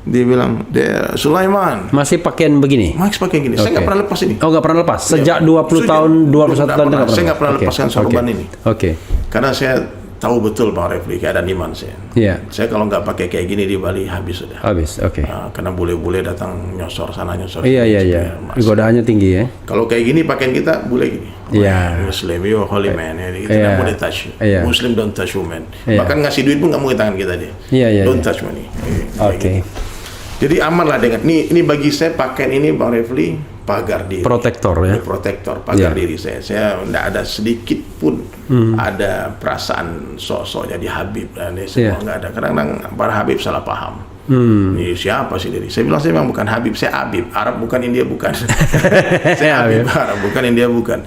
Dia bilang, dia Sulaiman. Masih pakaian begini? Max pakai gini. Saya nggak pernah lepas ini. Oh, nggak pernah lepas? Sejak 20 tahun, 21 tahun? Saya nggak pernah lepaskan sorban ini. Oke. Karena saya tahu betul Bang Refli keadaan iman saya. Iya. Saya kalau nggak pakai kayak gini di Bali habis sudah. Habis, oke. Karena bule-bule datang nyosor sana nyosor. Iya. Godaannya tinggi ya. Kalau kayak gini pakaian kita bule gini. Iya. Muslim, you holy man. Kita nggak boleh touch. Muslim don't touch woman. Bahkan ngasih duit pun nggak mau ke tangan kita dia. Iya. Don't touch money. Oke. Jadi aman lah dengan ini bagi saya pakaian ini Bang Refli pagar diri. Protektor ya. Protektor pagar diri saya. Saya tidak ada sedikit pun ada perasaan sok-sok jadi Habib dan semua nggak ada. Kadang-kadang para Habib salah paham. Ini siapa sih diri? Saya bilang saya memang bukan Habib, saya Habib. Arab bukan India bukan. Saya Habib Arab bukan India bukan.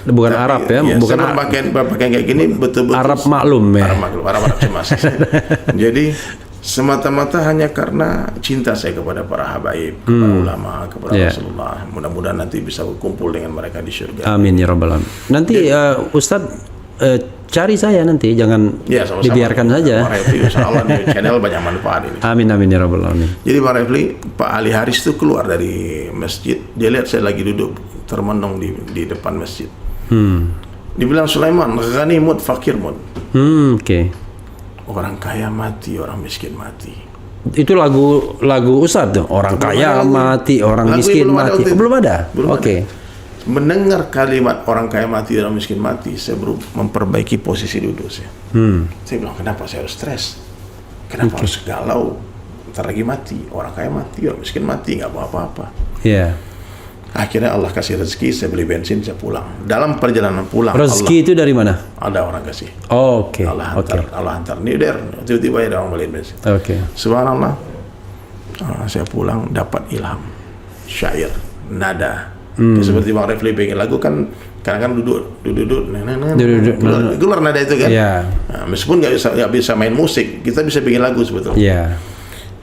Bukan tapi, Arab ya, bukan saya pakaian kayak gini betul-betul Arab maklum ya. Arab cemas. Jadi semata-mata hanya karena cinta saya kepada para habaib, kepada ulama, kepada Rasulullah. Mudah-mudahan nanti bisa berkumpul dengan mereka di surga. Amin ya rabbal alamin. Nanti Ustadz cari saya nanti, jangan sama-sama. Dibiarkan saja. Pak Refli, insya Allah di channel banyak manfaat ini. Amin ya rabbal alamin. Jadi Pak Refli, Pak Ali Haris itu keluar dari masjid. Dia lihat saya lagi duduk termenung di depan masjid. Dibilang Sulaiman, ghani mut, fakir mut. Oke. Orang kaya mati, orang miskin mati. Itu lagu Ustadz tuh. Orang kaya mati, orang miskin mati. Belum ada? Oke. Mendengar kalimat orang kaya mati, orang miskin mati, saya memperbaiki posisi duduk saya. Saya bilang, kenapa saya harus stres? Kenapa harus galau? Ntar lagi mati, orang kaya mati, orang miskin mati, nggak apa-apa. Iya. Akhirnya Allah kasih rezeki, saya beli bensin, saya pulang. Dalam perjalanan pulang, rezeki itu dari mana? Ada orang kasih. Oke. Allah hantar. Ini tiba-tiba ada orang beliin bensin. Oke. Subhanallah, saya pulang dapat ilham, syair, nada. Seperti Bang Refli pengen lagu kan, kadang duduk, keluar nada itu kan. Meskipun nggak bisa main musik, kita bisa bikin lagu sebetulnya.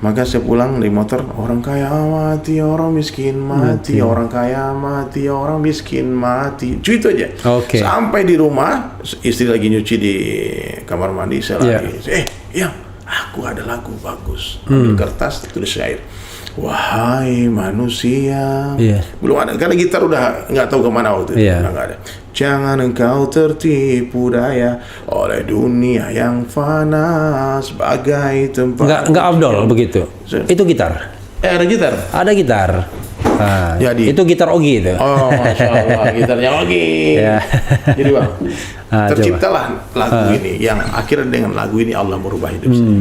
Maka saya pulang di motor, orang kaya mati, orang miskin mati, orang kaya mati, orang miskin mati. Itu aja. Sampai di rumah, istri lagi nyuci di kamar mandi, saya lagi, aku ada lagu bagus. Ambil kertas, tulis syair. Wahai manusia, belum ada, karena gitar udah nggak tahu kemana waktu itu, nggak ada. Jangan engkau tertipu daya oleh dunia yang fana sebagai tempat. Nggak afdol begitu. Itu gitar. Ada gitar. Ada gitar. Jadi itu gitar Ogi itu. Oh, masya Allah, gitarnya Ogi. Jadi Bang, terciptalah lagu ini yang akhirnya dengan lagu ini Allah merubah hidup saya.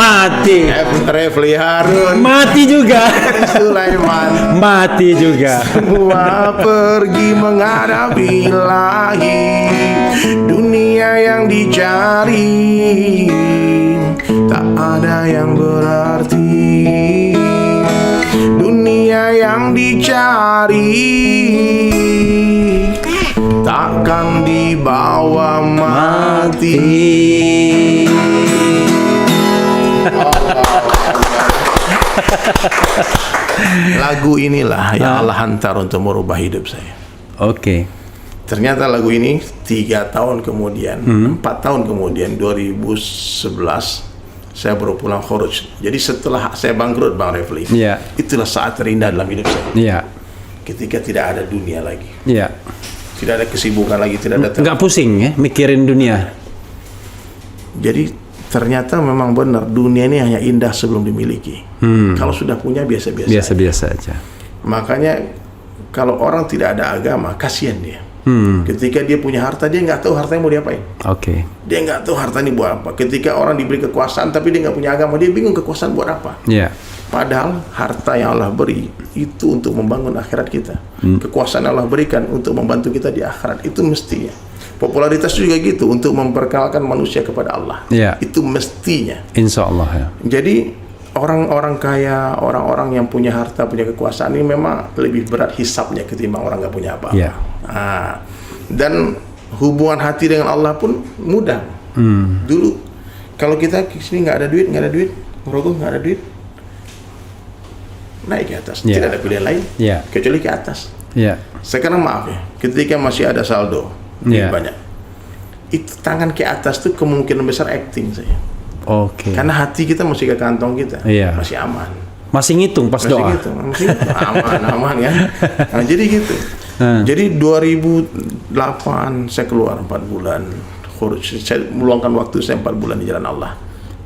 Mati. Refli Harun. Mati juga. Sulaiman. Mati juga. Semua pergi menghadap ilahi. Dunia yang dicari tak ada yang berarti. Dunia yang dicari takkan dibawa mati. Lagu inilah yang Allah hantar untuk merubah hidup saya. Oke. Ternyata lagu ini 3 tahun kemudian, 4 tahun kemudian, 2011 saya baru pulang khuruj. Jadi setelah saya bangkrut, Bang Refli, itulah saat terindah dalam hidup saya. Ketika tidak ada dunia lagi. Tidak ada kesibukan lagi, tidak ada. Nggak pusing ya, mikirin dunia. Jadi ternyata memang benar dunia ini hanya indah sebelum dimiliki. Kalau sudah punya biasa-biasa aja. Makanya kalau orang tidak ada agama, kasihan dia. Ketika dia punya harta, dia nggak tahu hartanya mau diapain. Dia nggak tahu harta ini buat apa. Ketika orang diberi kekuasaan tapi dia nggak punya agama, dia bingung kekuasaan buat apa. Padahal harta yang Allah beri itu untuk membangun akhirat kita. Kekuasaan Allah berikan untuk membantu kita di akhirat. Itu mestinya. Popularitas juga gitu, untuk memperkenalkan manusia kepada Allah. Itu mestinya. Insya Allah ya. Jadi orang-orang kaya, orang-orang yang punya harta, punya kekuasaan ini memang lebih berat hisabnya ketimbang orang nggak punya apa-apa. Dan hubungan hati dengan Allah pun mudah. Dulu kalau kita sini nggak ada duit, merogoh nggak ada duit, naik ke atas, tidak ada pilihan lain kecuali ke atas. Sekarang maaf ya, ketika masih ada saldo banyak, itu tangan ke atas tuh kemungkinan besar acting saya. Karena hati kita masih ke kantong kita, masih aman. Masih ngitung pas doa. Masih aman kan. Nah, jadi gitu. Jadi 2008 saya keluar 4 bulan khuruj. Saya meluangkan waktu saya 4 bulan di jalan Allah.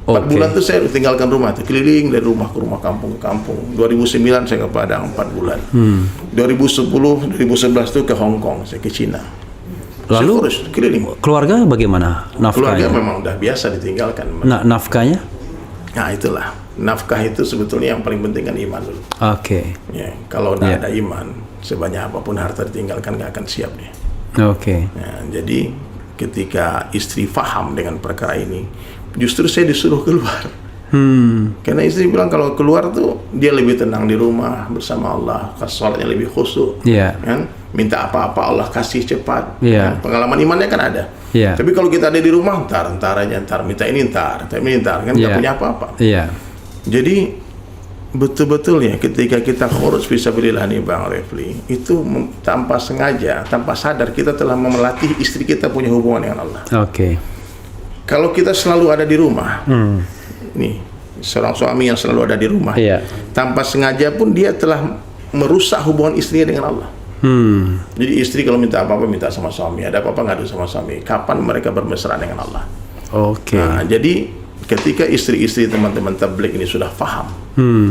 4 bulan itu saya tinggalkan rumah, keliling dari rumah ke rumah, kampung ke kampung. 2009 saya ke Padang 4 bulan. 2010, 2011 itu ke Hong Kong, saya ke Cina. Lalu keluarga bagaimana nafkahnya? Keluarga memang udah biasa ditinggalkan. Nafkahnya? Nah itulah, nafkah itu sebetulnya yang paling penting kan iman dulu. Ya, kalau tidak ada iman, sebanyak apapun harta ditinggalkan nggak akan siap dia. Nah, jadi ketika istri faham dengan perkara ini, justru saya disuruh keluar. Karena istri bilang kalau keluar tuh dia lebih tenang di rumah bersama Allah, sholatnya lebih khusyuk, kan? Minta apa-apa Allah kasih cepat. Kan? Pengalaman imannya kan ada. Tapi kalau kita ada di rumah, ntar aja, minta ini ntar kan nggak punya apa-apa. Jadi betul-betul ya ketika kita khuruj fisabilillah nih Bang Refli, itu tanpa sengaja, tanpa sadar kita telah melatih istri kita punya hubungan dengan Allah. Kalau kita selalu ada di rumah, nih seorang suami yang selalu ada di rumah, tanpa sengaja pun dia telah merusak hubungan istrinya dengan Allah. Jadi istri kalau minta apa-apa minta sama suami, ada apa-apa ngadu sama suami. Kapan mereka bermesraan dengan Allah? Nah, jadi ketika istri-istri teman-teman tabligh ini sudah paham,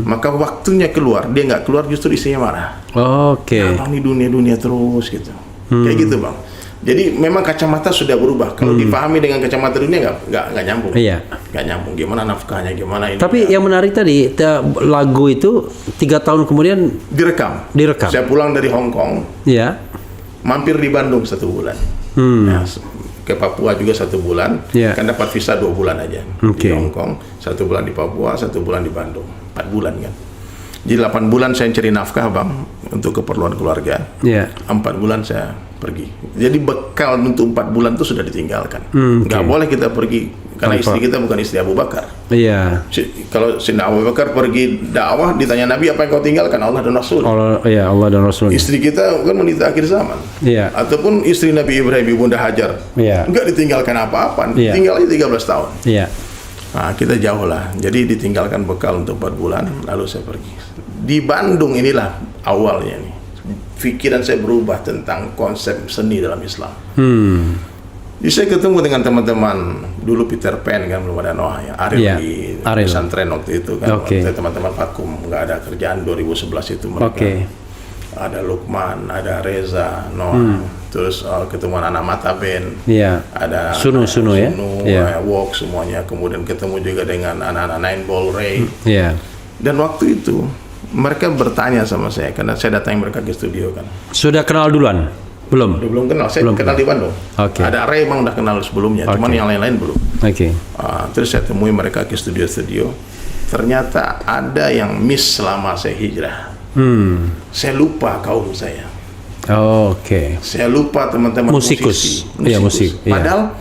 maka waktunya keluar, dia nggak keluar justru istrinya marah. Bang, ini dunia terus gitu. Kayak gitu Bang. Jadi memang kacamata sudah berubah. Kalau dipahami dengan kacamata dunia nggak nyambung. Nggak nyambung. Gimana nafkahnya, gimana ini. Tapi yang menarik tadi lagu itu 3 tahun kemudian direkam. Saya pulang dari Hong Kong. Mampir di Bandung 1 bulan. Nah, ke Papua juga 1 bulan. Kan dapat visa 2 bulan aja di Hong Kong. 1 bulan di Papua, 1 bulan di Bandung. 4 bulan kan. Jadi 8 bulan saya cari nafkah Bang untuk keperluan keluarga. 4 bulan saya pergi. Jadi bekal untuk 4 bulan itu sudah ditinggalkan. Nggak boleh kita pergi karena istri kita bukan istri Abu Bakar. Kalau Sayyidina Abu Bakar pergi dakwah, ditanya Nabi apa yang kau tinggalkan? Allah dan Rasul. Allah dan Rasul. Istri kita kan wanita akhir zaman. Ataupun istri Nabi Ibrahim, Ibunda Hajar. Nggak ditinggalkan apa-apa. Tinggal aja 13 tahun. Nah, kita jauh lah. Jadi ditinggalkan bekal untuk 4 bulan, lalu saya pergi. Di Bandung inilah awalnya nih. Pikiran saya berubah tentang konsep seni dalam Islam. Jadi saya ketemu dengan teman-teman dulu Peter Pan kan belum ada Noah ya, Ariel di pesantren waktu itu kan. Teman-teman vakum nggak ada kerjaan 2011 itu mereka. Ada Lukman, ada Reza, Noah, itu terus ketemu anak Mata Band, ada Sunu ya, Walk semuanya, kemudian ketemu juga dengan anak-anak Nine Ball Ray. Dan waktu itu mereka bertanya sama saya karena saya datangi mereka ke studio kan. Sudah kenal duluan? Belum kenal, saya kenal di Bandung. Ada Ray emang udah kenal sebelumnya, cuman yang lain-lain belum. Terus saya temui mereka ke studio. Ternyata ada yang miss selama saya hijrah. Saya lupa kaum saya. Saya lupa teman-teman musikus. Padahal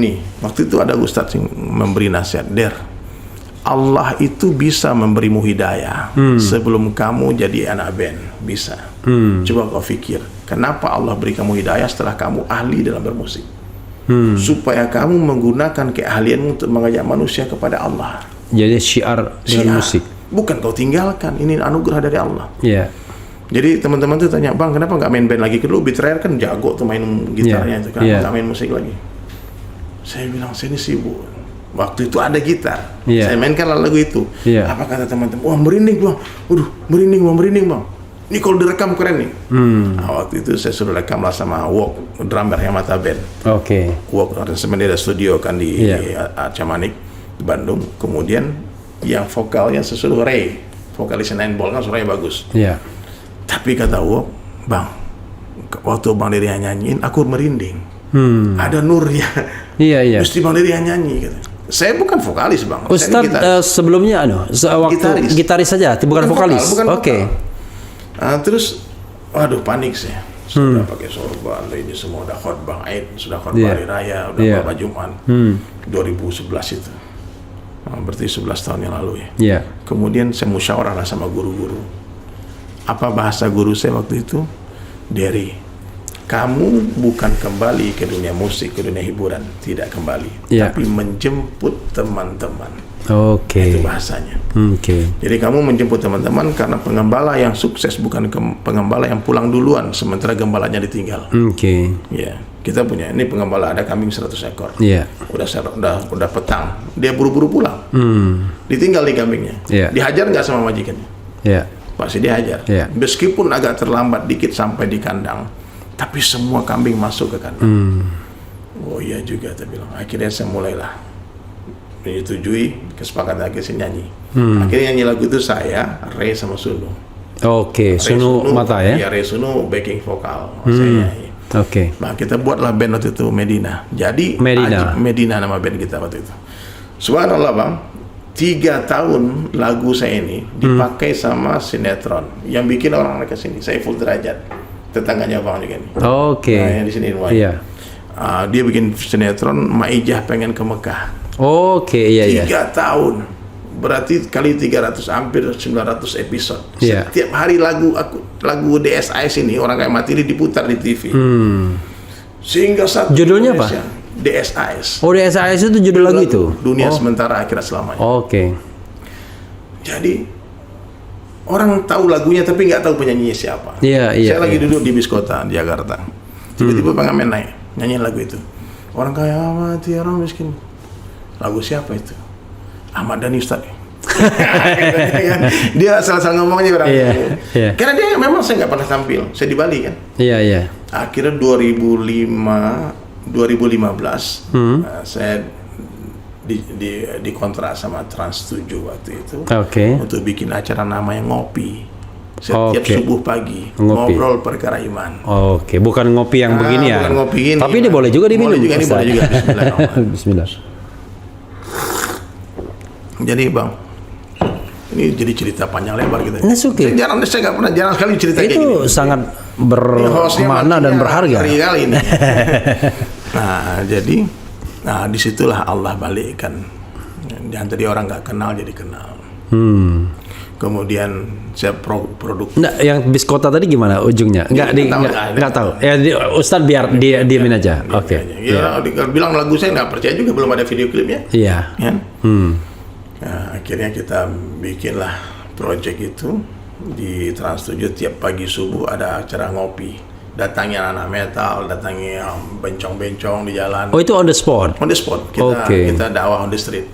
nih waktu itu ada Ustadz yang memberi nasihat, Der, Allah itu bisa memberimu hidayah sebelum kamu jadi anak band. Bisa. Coba kau pikir, kenapa Allah beri kamu hidayah setelah kamu ahli dalam bermusik? Supaya kamu menggunakan keahlianmu untuk mengajak manusia kepada Allah. Jadi syiar dengan musik. Bukan kau tinggalkan, ini anugerah dari Allah. Jadi teman-teman tuh tanya, Bang, kenapa nggak main band lagi? Dulu Betrayer kan jago tuh main gitarnya itu, kenapa nggak main musik lagi? Saya bilang, saya ini sibuk. Waktu itu ada gitar, saya mainkan lagu itu. Apa kata teman-teman? Wah, merinding Bang, waduh, merinding Bang. Ini kalau direkam keren nih. Waktu itu saya suruh rekam lah sama Walk, drummer yang Mata Band. Walk aransemen dia ada studio kan di Camanik, di Bandung. Kemudian yang vokalnya sesudah Ray, vokalis Nine Ball kan suaranya bagus. Tapi kata Walk, Bang, waktu Bang Dery nyanyiin, aku merinding. Ada nurnya. Mesti Bang Dery nyanyi. Gitu. Saya bukan vokalis Bang. Ustadz sebelumnya waktu gitaris saja, bukan vokalis. Terus, waduh panik saya. Sudah pakai sorban, ini semua udah khotbah Aid, sudah khotbah hari raya, udah khotbah Jumat. 2011 itu. Berarti 11 tahun yang lalu ya. Kemudian saya musyawarah lah sama guru-guru. Apa bahasa guru saya waktu itu? Dery, kamu bukan kembali ke dunia musik, ke dunia hiburan, tidak kembali, tapi menjemput teman-teman. Itu bahasanya. Jadi kamu menjemput teman-teman karena pengembala yang sukses bukan pengembala yang pulang duluan sementara gembalanya ditinggal. Kita punya ini pengembala ada kambing 100 ekor. Udah petang, dia buru-buru pulang. Ditinggal di kambingnya. Dihajar nggak sama majikannya? Pasti dihajar. Meskipun agak terlambat dikit sampai di kandang, tapi semua kambing masuk ke kandang. Oh iya juga, tapi akhirnya saya mulailah menyetujui kesepakatan akhirnya saya nyanyi. Akhirnya nyanyi lagu itu saya, Ray sama Sunu. Sunu Mata ya? Iya, Ray Sunu backing vokal, saya nyanyi. Nah kita buatlah band waktu itu Medina. Jadi Medina nama band kita waktu itu. Subhanallah Bang, 3 tahun lagu saya ini dipakai sama sinetron yang bikin orang mereka sini. Saiful Derajat, tetangganya Bang juga nih. Yang di sini rumahnya. Dia bikin sinetron Maijah Pengen ke Mekah. 3 tahun, berarti kali 300 hampir 900 episode. Setiap hari lagu DSIS ini orang kayak mati ini diputar di TV. Sehingga satu judulnya Indonesia, apa? DSIS. DSIS itu judul lagu itu. Dunia Sementara Akhirat Selamanya. Jadi orang tahu lagunya tapi nggak tahu penyanyinya siapa. Saya lagi duduk di bis kota di Jakarta. Tiba-tiba pengamen naik nyanyiin lagu itu. Orang kaya mati, orang miskin. Lagu siapa itu? Ahmad Dhani Ustadz. Dia asal-asal ngomongnya orang. Karena dia memang saya nggak pernah tampil. Saya di Bali kan. Akhirnya 2015 saya dikontrak sama Trans 7 waktu itu untuk bikin acara namanya Ngopi. Setiap subuh pagi ngobrol perkara iman. Bukan ngopi yang begini ya. Bukan ngopi ini. Tapi ini boleh juga diminum. Boleh juga. Bismillah. Jadi Bang, ini jadi cerita panjang lebar gitu. Saya jarang sekali cerita kayak gini. Itu sangat bermakna dan berharga. Kali ini. Jadi disitulah Allah balikkan. Jadi orang nggak kenal jadi kenal. Kemudian saya produk. Yang bis kota tadi gimana ujungnya? Nggak tahu. Ustadz biar dia diemin aja. Bilang lagu saya nggak percaya juga, belum ada video klipnya. Akhirnya kita bikinlah project itu di Trans 7. Tiap pagi subuh ada acara ngopi. Datangi anak metal, datangi bencong-bencong di jalan. Itu on the spot? On the spot. Kita dakwah on the street.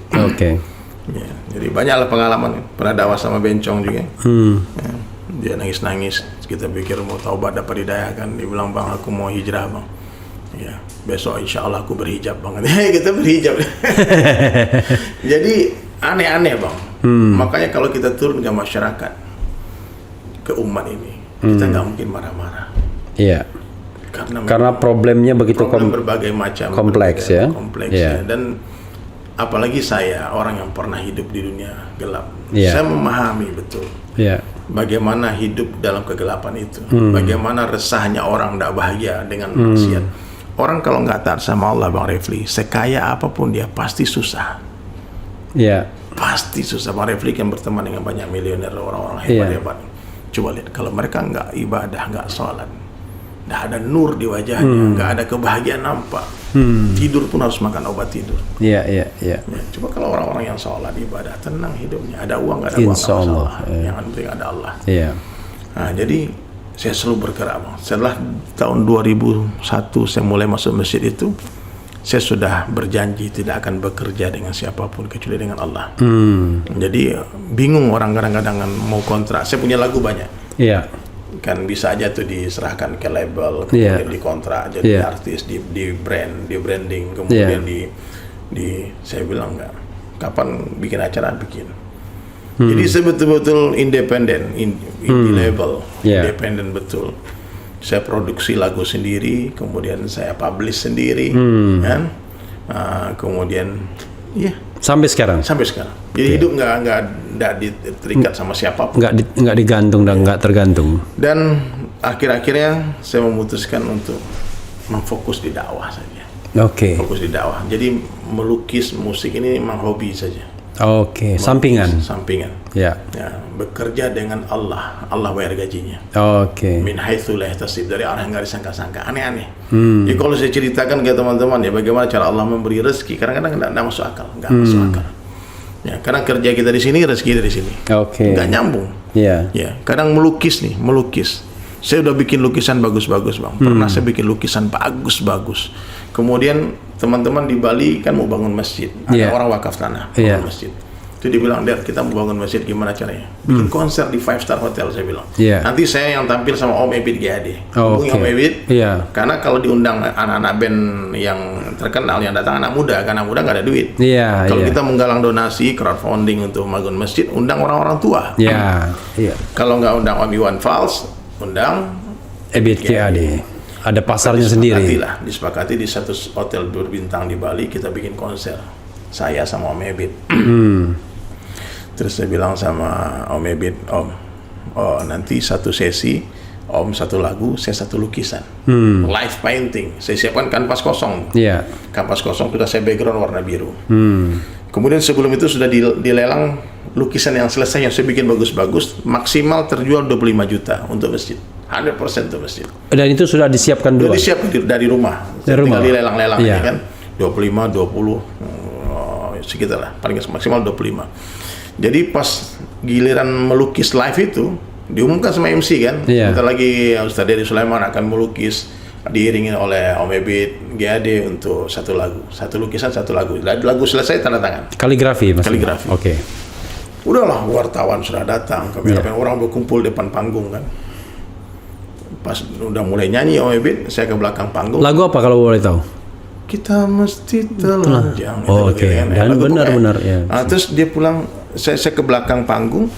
Jadi banyaklah pengalaman. Pernah dakwah sama bencong juga. Dia nangis-nangis, kita pikir mau taubat dapat hidayah kan. Dia bilang, bang aku mau hijrah bang. Ya, besok insya Allah aku berhijab bang. Kita berhijab. Jadi aneh-aneh bang. Makanya kalau kita turun ke masyarakat, ke umat ini, kita nggak mungkin marah-marah. Iya. Karena problemnya begitu berbagai macam, kompleks ya. Kompleks ya. Dan apalagi saya orang yang pernah hidup di dunia gelap, saya memahami betul bagaimana hidup dalam kegelapan itu, bagaimana resahnya orang tidak bahagia dengan maksiat. Orang kalau nggak taat sama Allah Bang Refli, sekaya apapun dia pasti susah. Pasti susah. Bang Refli kan berteman dengan banyak miliuner, orang-orang hebat-hebat. Coba lihat, kalau mereka nggak ibadah, nggak sholat, nggak ada nur di wajahnya, nggak ada kebahagiaan nampak. Tidur pun harus makan obat tidur. Ya, coba kalau orang-orang yang sholat, ibadah, tenang hidupnya, ada uang nggak ada uang, nggak masalah. Yang penting ada Allah. Nah, jadi saya selalu bergerak bang. Setelah tahun 2001 saya mulai masuk masjid itu, saya sudah berjanji tidak akan bekerja dengan siapapun kecuali dengan Allah. Jadi bingung orang kadang-kadang mau kontrak. Saya punya lagu banyak. Kan bisa aja tuh diserahkan ke label, kemudian dikontrak jadi artis, di branding, kemudian saya bilang enggak. Kapan bikin acara bikin. Jadi saya betul-betul independen, indie label, independen betul. Saya produksi lagu sendiri, kemudian saya publish sendiri, kan? Kemudian, sampai sekarang. Jadi hidup nggak terikat sama siapapun. Nggak digantung dan nggak tergantung. Dan akhir-akhirnya saya memutuskan untuk memfokus di dakwah saja. Fokus di dakwah. Jadi melukis, musik ini memang hobi saja. Sampingan. Ya, bekerja dengan Allah bayar gajinya. Min haitsu la yahtasib, dari arah yang nggak disangka-sangka, aneh-aneh. Jadi kalau saya ceritakan ke teman-teman ya bagaimana cara Allah memberi rezeki, kadang-kadang nggak masuk akal, masuk akal. Ya, karena kerja kita di sini, rezeki dari sini. Nggak nyambung. Ya, kadang melukis. Saya udah bikin lukisan bagus-bagus bang. Pernah saya bikin lukisan bagus-bagus. Kemudian teman-teman di Bali kan mau bangun masjid. Ada orang wakaf tanah bangun masjid. Itu dibilang, Der, kita mau bangun masjid, gimana caranya? Bikin konser di 5-star hotel, saya bilang. Nanti saya yang tampil sama Om Ebit GAD. Hubungi Om Ebit. Karena kalau diundang anak-anak band yang terkenal, yang datang anak muda, karena anak muda nggak ada duit. Kalau kita menggalang donasi, crowdfunding untuk bangun masjid, undang orang-orang tua. Kalau nggak undang Om Iwan Fals, undang Ebit GAD. Ada pasarnya sendiri. Disepakati di satu hotel berbintang di Bali kita bikin konser. Saya sama Om Ebit. Terus saya bilang sama Om Ebit, Om, nanti satu sesi, Om satu lagu, saya satu lukisan. Live painting. Saya siapkan kanvas kosong. Kanvas kosong sudah saya background warna biru. Kemudian sebelum itu sudah dilelang lukisan yang selesai yang saya bikin bagus-bagus, maksimal terjual 25 juta untuk masjid. 100% untuk masjid. Dan itu sudah disiapkan dulu? Sudah disiapkan dari rumah. Tinggal dilelang-lelang aja kan. 25, 20, sekitar lah. Paling maksimal 25. Jadi pas giliran melukis live itu, diumumkan sama MC kan. Bentar lagi Ustaz Dery Sulaiman akan melukis, diiringi oleh Om Ebit GAD untuk satu lagu. Satu lukisan, satu lagu. Lagu selesai, tanda tangan. Kaligrafi maksudnya? Kaligrafi. Udahlah, wartawan sudah datang, orang berkumpul depan panggung kan. Pas udah mulai nyanyi Om Ebit, saya ke belakang panggung. Lagu apa kalau boleh tahu? Kita mesti telanjang. Dan benar-benar ya. Terus dia pulang, saya ke belakang panggung.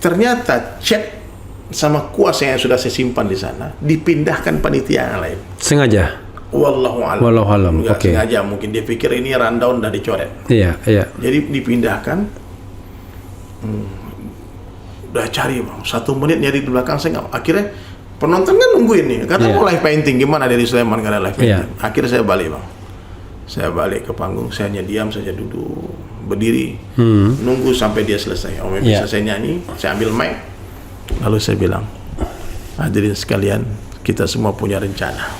Ternyata chat sama kuasa yang sudah saya simpan di sana dipindahkan panitia yang lain. Sengaja? Wallahu a'lam. Sengaja, mungkin dia pikir ini rundown dan dicoret. Jadi dipindahkan. Udah cari bang, 1 menit nyari di belakang saya nggak. Akhirnya penonton kan nungguin nih, karena mau live painting, gimana dari Sulaiman karena live painting. Akhirnya saya balik bang, saya balik ke panggung, saya hanya diam saja, duduk berdiri, nunggu sampai dia selesai. Om bisa saya nyanyi, saya ambil mic, lalu saya bilang, hadirin sekalian, kita semua punya rencana.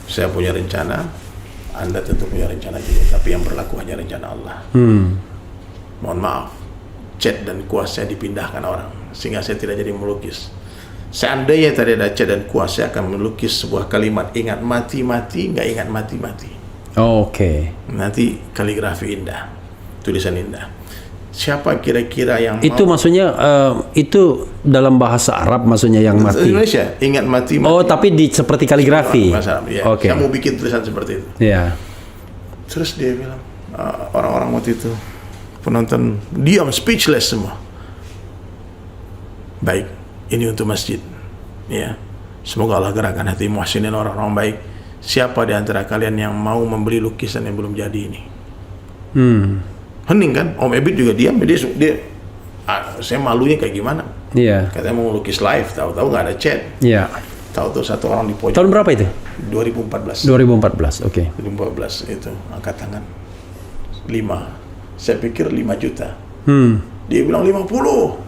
Saya punya rencana, Anda tentu punya rencana juga, tapi yang berlaku hanya rencana Allah. Mohon maaf, cat dan kuas saya dipindahkan orang, sehingga saya tidak jadi melukis. Seandainya tadi ada cat dan kuas, saya akan melukis sebuah kalimat, ingat mati-mati, nggak ingat mati-mati. Nanti kaligrafi indah, tulisan indah. siapa kira-kira yang itu maksudnya itu dalam bahasa Arab maksudnya yang mati. Indonesia, ingat mati. Oh, tapi seperti kaligrafi. Ya. Oke. Saya mau bikin tulisan seperti itu. Iya. Terus dia bilang, orang-orang waktu itu penonton diam, speechless semua. Baik, ini untuk masjid. Ya, semoga Allah gerakkan hati muhsinin, orang-orang baik. Siapa di antara kalian yang mau membeli lukisan yang belum jadi ini? Hening kan? Om Ebit juga diam. Dia saya malunya kayak gimana? Iya. Katanya mau lukis live, tahu-tahu nggak ada chat. Iya. Tahu-tahu satu orang di pojok. Tahun berapa itu? 2014. 2014, oke. 2014 itu angkat tangan 5. Saya pikir 5 juta. Dia bilang 50.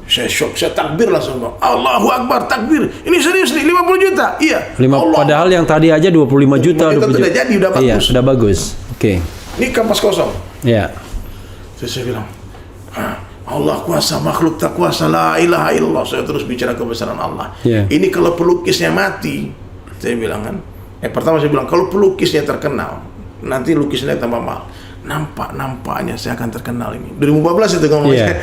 Saya shock, saya takbir langsung. Allahu Akbar, takbir. Ini serius nih, 50 juta. Iya. Padahal yang tadi aja 25 juta. 25 juta sudah jadi, udah bagus. Iya, sudah bagus. Oke. Ini kampas kosong. Iya. Terus saya bilang, Allah kuasa, makhluk tak kuasa, la ilaha illallah. Saya terus bicara kebesaran Allah. Yeah. Ini kalau pelukisnya mati, saya bilang kan. Pertama saya bilang, kalau pelukisnya terkenal, nanti lukisannya tambah mahal. Nampaknya saya akan terkenal ini. 2014 itu ngomong saya.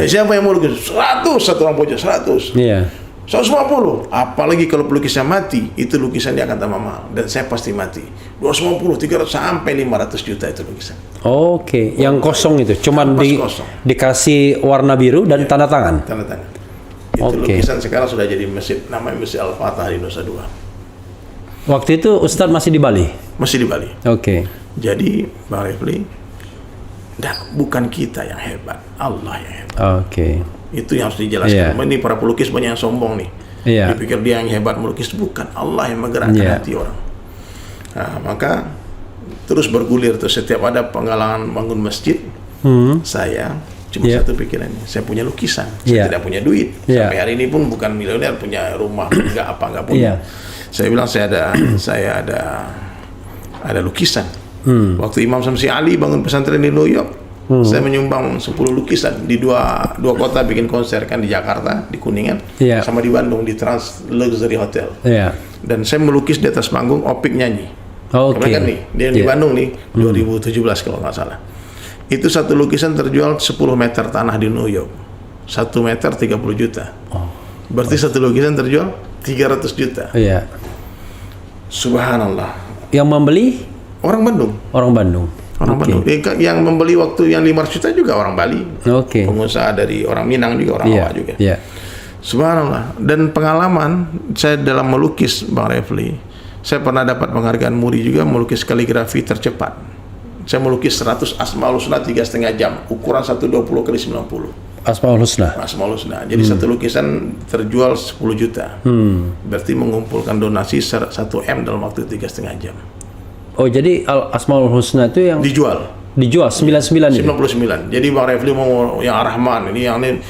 Siapa yang mau lukis? 100, satu orang pojok 100. Iya. 150. Apalagi kalau pelukisnya mati, itu lukisannya akan tambah mahal. Dan saya pasti mati. 250, 300 sampai 500 juta itu lukisan. Oke, yang kosong itu cuman dikasih warna biru dan tanda tangan. Tanda tangan. Itu lukisan sekarang sudah jadi masjid, namanya Masjid Al-Fatah di Nusa Dua. Waktu itu Ustadz masih di Bali? Masih di Bali. Oke. Jadi Bang Refli, bukan kita yang hebat, Allah yang hebat. Oke. Itu yang harus dijelaskan. Ini para pelukis banyak yang sombong nih. Dipikir dia yang hebat melukis, bukan, Allah yang menggerakkan hati orang. Nah, maka terus bergulir tuh setiap ada penggalangan bangun masjid, saya cuma satu pikirannya, saya punya lukisan, saya tidak punya duit. Sampai hari ini pun bukan miliuner, punya rumah enggak punya. Saya bilang saya ada lukisan. Waktu Imam Samsi Ali bangun pesantren di New York, saya menyumbang 10 lukisan di dua kota, bikin konser kan, di Jakarta, di Kuningan, sama di Bandung di Trans Luxury Hotel. Dan saya melukis di atas panggung, Opik nyanyi. Kan nih, dia di Bandung nih, 2017 kalau nggak salah. Itu satu lukisan terjual 10 meter tanah di New York. 1 meter 30 juta. Berarti satu lukisan terjual 300 juta. Subhanallah. Yang membeli? Orang Bandung. Orang Bandung. Yang membeli waktu yang 500 juta juga orang Bali. Pengusaha dari orang Minang juga, orang Jawa juga. Subhanallah. Dan pengalaman saya dalam melukis, Bang Refli, saya pernah dapat penghargaan MURI juga melukis kaligrafi tercepat. Saya melukis 100 Asmaul Husna 3,5 jam, ukuran 120 kali 90. Asmaul Husna. Asmaul Husna. Jadi satu lukisan terjual 10 juta. Berarti mengumpulkan donasi 1 M dalam waktu 3,5 jam. Oh, jadi Asmaul Husna itu yang dijual 99 itu? 99. Jadi Bang Refli mau yang Ar-Rahman, ini yang ini.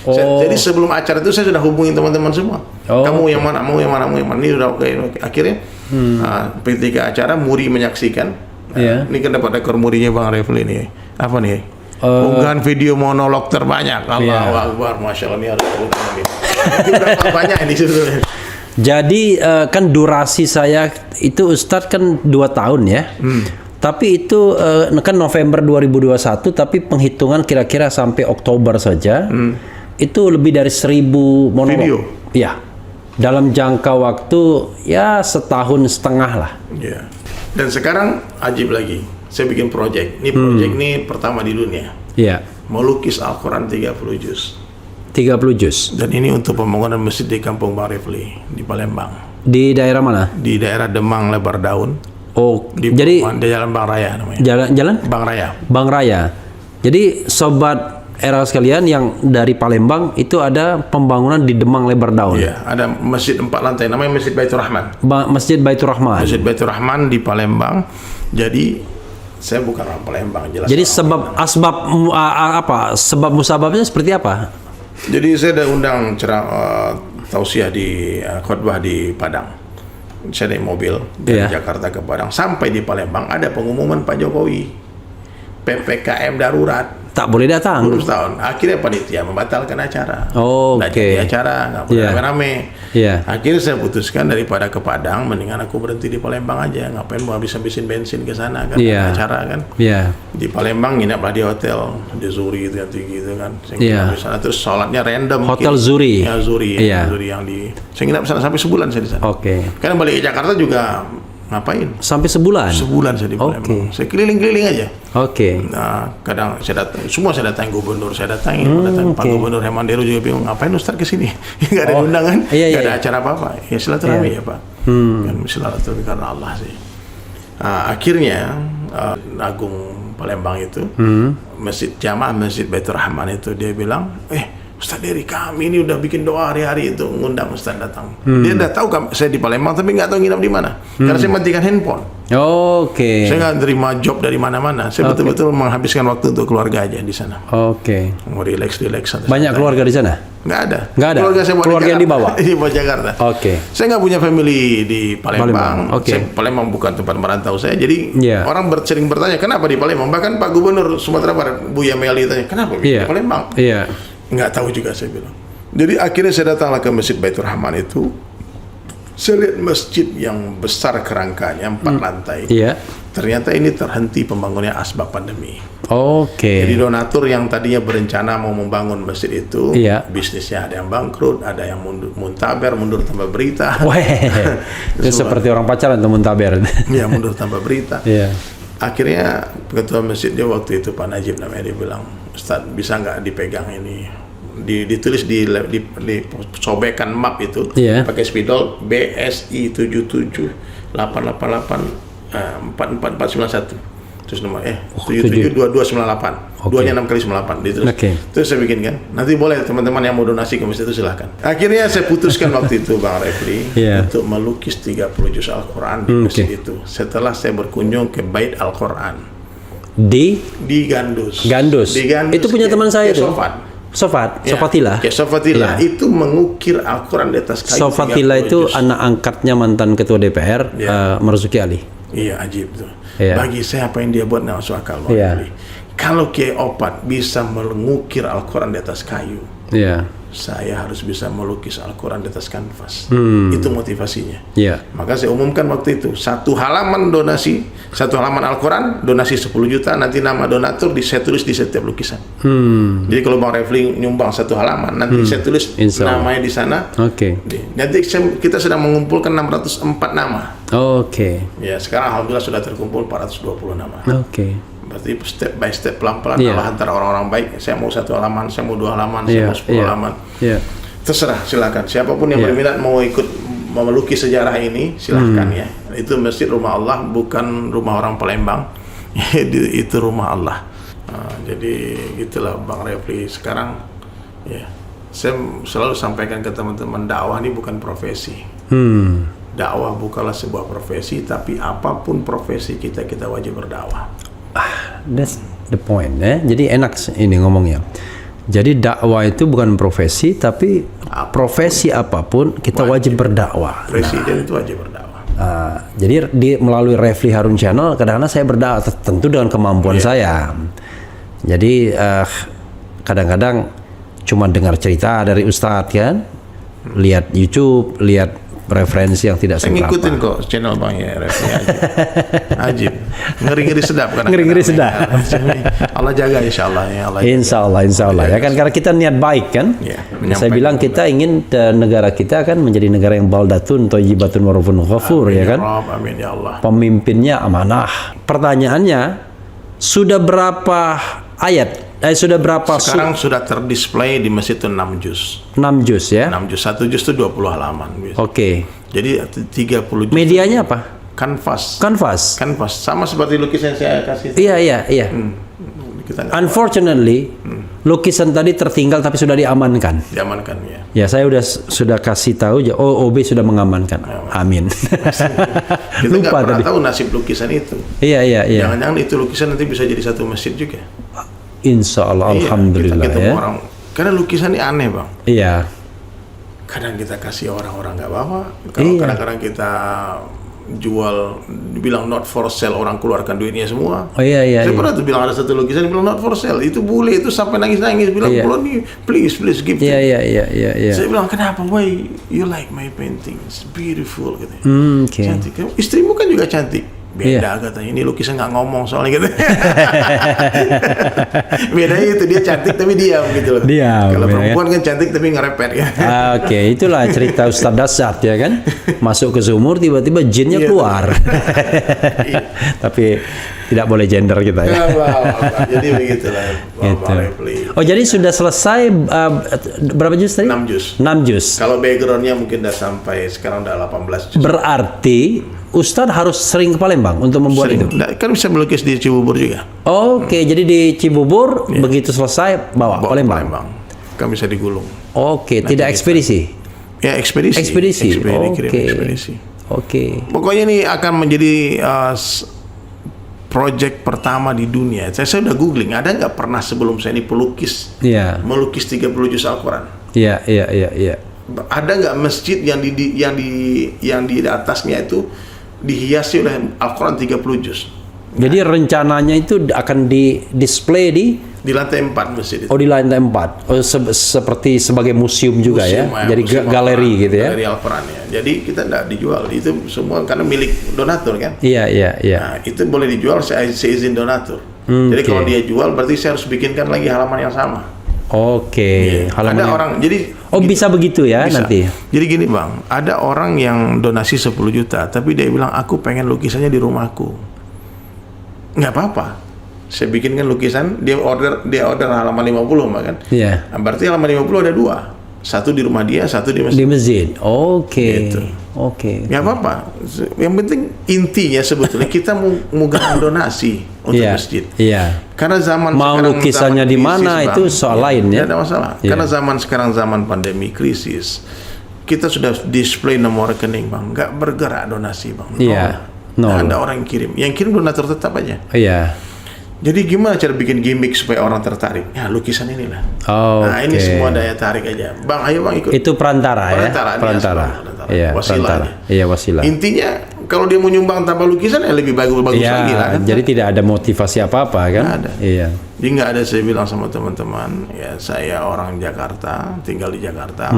Jadi sebelum acara itu saya sudah hubungi teman-teman semua. Kamu yang mana, mau yang mana, mau yang mana. Ini udah oke. Akhirnya ketika acara MURI menyaksikan. Ini kan dapat ekor MURI-nya Bang Refli ini. Apa nih? Unggahan video monolog terbanyak. Allahu Akbar, Masya Allah, ini harus berapa banyak ini sebetulnya. Jadi kan durasi saya itu Ustadz kan 2 tahun ya. Tapi itu kan November 2021, tapi penghitungan kira-kira sampai Oktober saja. Itu lebih dari 1000 monolog. Video. Iya. Dalam jangka waktu ya 1,5 tahun lah. Iya. Dan sekarang ajib lagi. Saya bikin project. Ini project ini pertama di dunia. Iya. Melukis Al-Quran 30 juz. 30 juz. Dan ini untuk pembangunan masjid di Kampung Bang Refli di Palembang. Di daerah mana? Di daerah Demang Lebar Daun. Jadi di Jalan Bang Raya namanya. Jalan? Bang Raya. Bang Raya. Jadi sobat era sekalian yang dari Palembang itu ada pembangunan di Demang Lebar Daun. Iya, ada masjid 4 lantai namanya Masjid Baitur Rahman. Masjid Baitur Rahman. Masjid Baitur Rahman di Palembang. Jadi saya bukan orang Palembang, jelas. Jadi sebab musababnya seperti apa? Jadi saya ada undang tausiah di khutbah di Padang. Saya naik mobil dari Jakarta ke Padang, sampai di Palembang ada pengumuman Pak Jokowi PPKM darurat. tak boleh datang. Belum setahun. Akhirnya panitia membatalkan acara. Nggak Oke. jadi acara, nggak boleh Iya. rame-rame. Iya. Akhirnya saya putuskan daripada ke Padang, mendingan aku berhenti di Palembang aja. Ngapain mau habis-habisin bensin ke sana kan? Iya. Acara kan. Iya. Di Palembang nginaplah di hotel di Zuri itu yang tinggi itu kan. Saya Iya. nginap di sana terus sholatnya random. Hotel Zuri. Ya Zuri, Iya. Zuri yang di. Saya nginap sana sampai sebulan saya di sana. Oke. Karena balik ke Jakarta juga ngapain? Sampai sebulan. Sebulan saya di Palembang. Oke. Saya keliling-keliling aja. Oke. Nah, kadang saya datang, semua saya datang gubernur, saya datangin, Pak Gubernur Hemandero juga bingung, ngapain Ustaz kesini? Nggak ada undangan, Iya, nggak ada iya. acara apa-apa. Ya silaturahmi ya Pak. Kan silaturahmi karena Allah sih. Nah, akhirnya Agung Palembang itu, Masjid Jamaah Masjid Baitur Rahman itu dia bilang, Ustaz Dery, kami ini udah bikin doa hari-hari itu ngundang Ustaz datang. Dia udah tahu saya di Palembang tapi nggak tahu nginap di mana. Karena saya matikan handphone. Oke. Saya nggak terima job dari mana-mana. Saya betul-betul menghabiskan waktu untuk keluarga aja di sana. Oke. Mau relax. Banyak keluarga di sana? Nggak ada. Nggak ada? Keluarga saya Keluarga yang dibawa? Di Jakarta. Oke. Saya nggak punya family di Palembang. Oke. Palembang bukan tempat merantau saya. Jadi Iya. orang sering bertanya, kenapa di Palembang? Bahkan Pak Gubernur Sumatera Barat, Buya Meli tanya, kenapa di Palembang? Iya. Nggak tahu juga saya bilang. Jadi akhirnya saya datanglah ke Masjid Baitur Rahman itu. Saya lihat masjid yang besar kerangkanya, 4 lantai. Iya. Ternyata ini terhenti pembangunannya asbab pandemi. Oke. Jadi donatur yang tadinya berencana mau membangun masjid itu, Iya. bisnisnya ada yang bangkrut, ada yang mundur tanpa berita. Weh. Itu seperti orang pacaran teman taber. Ya, mundur tanpa berita. Iya. Akhirnya ketua masjidnya waktu itu Pak Najib namanya, dia bilang, Ustaz bisa nggak dipegang ini, ditulis di sobekan map itu, Iya. pakai spidol BSI 778844491 terus nomor 772298 duanya 6 kali 98 ditulis. Terus saya bikin kan, nanti boleh teman-teman yang mau donasi ke masjid itu silahkan. Akhirnya saya putuskan waktu itu Bang Refli untuk melukis 30 juz Al-Quran di masjid itu setelah saya berkunjung ke Bait Al-Quran di Gandus. Di Gandus itu punya teman saya itu Sofatila. Sofatila itu mengukir Al-Quran di atas kayu. Sofatila itu anak angkatnya mantan ketua DPR Marzuki Ali. Iya, ajib tuh. Bagi saya apa yang dia buat nggak masuk akal. Kalau Kiai Opat bisa mengukir Al-Quran di atas kayu, saya harus bisa melukis Al-Quran di atas kanvas. Itu motivasinya. Maka saya umumkan waktu itu, satu halaman Al-Quran, donasi 10 juta, nanti nama donatur saya tulis di setiap lukisan. Jadi kalau Bang Refli nyumbang satu halaman, nanti saya tulis namanya di sana. Nanti kita sedang mengumpulkan 604 nama. Ya, sekarang alhamdulillah sudah terkumpul 420 nama. Berarti step by step, pelan-pelan Allah antara orang-orang baik. Saya mau 1 halaman, saya mau 2 halaman, saya mau 10 halaman. Terserah, silakan. Siapapun yang berminat mau ikut melukis sejarah ini, silahkan ya. Itu masjid rumah Allah, bukan rumah orang Palembang. Itu rumah Allah. Jadi gitulah Bang Refli. Sekarang ya, saya selalu sampaikan ke teman-teman, dakwah ini bukan profesi. Dakwah bukanlah sebuah profesi, tapi apapun profesi kita wajib berdakwah. That's the point, Jadi enak ini ngomongnya. Jadi dakwah itu bukan profesi, tapi profesi apapun kita wajib berdakwah. Presiden itu wajib berdakwah. Jadi melalui Refli Harun Channel, kadang-kadang saya berdakwah tentu dengan kemampuan saya. Jadi kadang-kadang cuma dengar cerita dari Ustadz kan, lihat YouTube, lihat referensi yang tidak seberapa. Saya ngikutin kok channel Bang ya, Refli ajib. Ngeri-ngeri sedap kan. Ngeri-ngeri sedap. Allah jaga insyaallah ya. Insya Allah ya kan, karena kita niat baik kan. Saya bilang kita ingin negara kita kan menjadi negara yang baldatun thayyibatun warafun ghafur ya kan. Amin ya Allah. Pemimpinnya amanah. Pertanyaannya, sudah berapa ayat? Sudah berapa? Sekarang sudah terdisplay di masjid itu 6 juz. 6 juz ya? 6 juz. 1 juz itu 20 halaman. Jadi 30 juz. Medianya apa? Kanvas. Sama seperti lukisan yang saya kasih. Iya. Unfortunately, lukisan tadi tertinggal tapi sudah diamankan. Diamankan ya. Ya, saya sudah kasih tahu. OB sudah mengamankan. Amin. Kita nggak pernah tahu nasib lukisan itu. Iya. Jangan-jangan itu lukisan nanti bisa jadi satu masjid juga. Insya Allah, alhamdulillah kita orang, karena lukisan ini aneh Bang. Iya. Kadang kita kasih orang-orang nggak bawa, kalau kadang-kadang kita jual, bilang not for sale, orang keluarkan duitnya semua. Oh iya. Saya pernah tuh bilang ada satu lukisan bilang not for sale, itu bule itu sampai nangis-nangis bilang pulau nih please give to me. Iya. Saya bilang kenapa, why you like my paintings, beautiful gitu. Cantik. Istrimu kan juga cantik. Beda katanya, ini lukisan nggak ngomong soalnya gitu. Bedanya itu dia cantik tapi diam gitu loh. Kalau perempuan kan cantik tapi ngerepet kan. Oke, itulah cerita Ustadz Dasyat ya kan. Masuk ke sumur tiba-tiba jinnya keluar. Tapi tidak boleh gender kita ya. Jadi begitulah. Gitu. Oh jadi sudah selesai berapa juz tadi? 6 juz. 6 juz. Kalau backgroundnya mungkin udah sampai sekarang udah 18 juz. Berarti Ustadz harus sering ke Palembang untuk membuat itu? Kan bisa melukis di Cibubur juga. Oke, jadi di Cibubur begitu selesai bawa Palembang. Kan bisa digulung. Oke, tidak ekspedisi? Ya ekspedisi. Ekspedisi. Oke. Pokoknya ini akan menjadi project pertama di dunia. Saya udah googling, ada nggak pernah sebelum saya ini pelukis melukis 30 juz Al-Quran? Iya. Ada nggak masjid yang di atasnya itu dihiasi oleh Al-Quran 30 juz? Jadi rencananya itu akan di display di lantai 4 masjid itu. Oh, di lantai 4. Oh, seperti sebagai museum juga jadi galeri gitu ya. Galeri Al-Quran ya. Jadi kita tidak dijual. Itu semua karena milik donatur kan? Iya. Nah, itu boleh dijual seizin donatur. Jadi kalau dia jual berarti saya harus bikinkan lagi halaman yang sama. Oke. Ada orang bisa begitu ya bisa. Nanti. Jadi gini Bang, ada orang yang donasi 10 juta tapi dia bilang aku pengen lukisannya di rumahku. Nggak apa-apa. Saya bikinkan lukisan, dia order halaman 50 kan? Iya. Nah, berarti halaman 50 ada 2. Satu di rumah dia, satu di masjid. Di masjid. Oke. Gitu. Oke. Nggak apa-apa. Yang penting intinya sebetulnya kita mau donasi untuk masjid. Iya. Karena zaman mau sekarang lukisannya di mana itu soal lain ya. Tidak ada masalah. Karena zaman sekarang zaman pandemi krisis, kita sudah display nomor rekening Bang, nggak bergerak donasi Bang. Iya. Ada orang yang kirim donatur tetap aja. Iya. Jadi gimana cara bikin gimmick supaya orang tertarik? Ya lukisan inilah. Nah ini semua daya tarik aja. Bang, ayo Bang ikut. Itu perantara. Iya, wasilah. Iya, wasilah. Intinya kalau dia mau nyumbang tanpa lukisan ya lebih bagus lagi lah. Jadi tidak ada motivasi apa-apa kan? Nggak ada. Iya. Jadi nggak ada, saya bilang sama teman-teman, ya saya orang Jakarta, tinggal di Jakarta,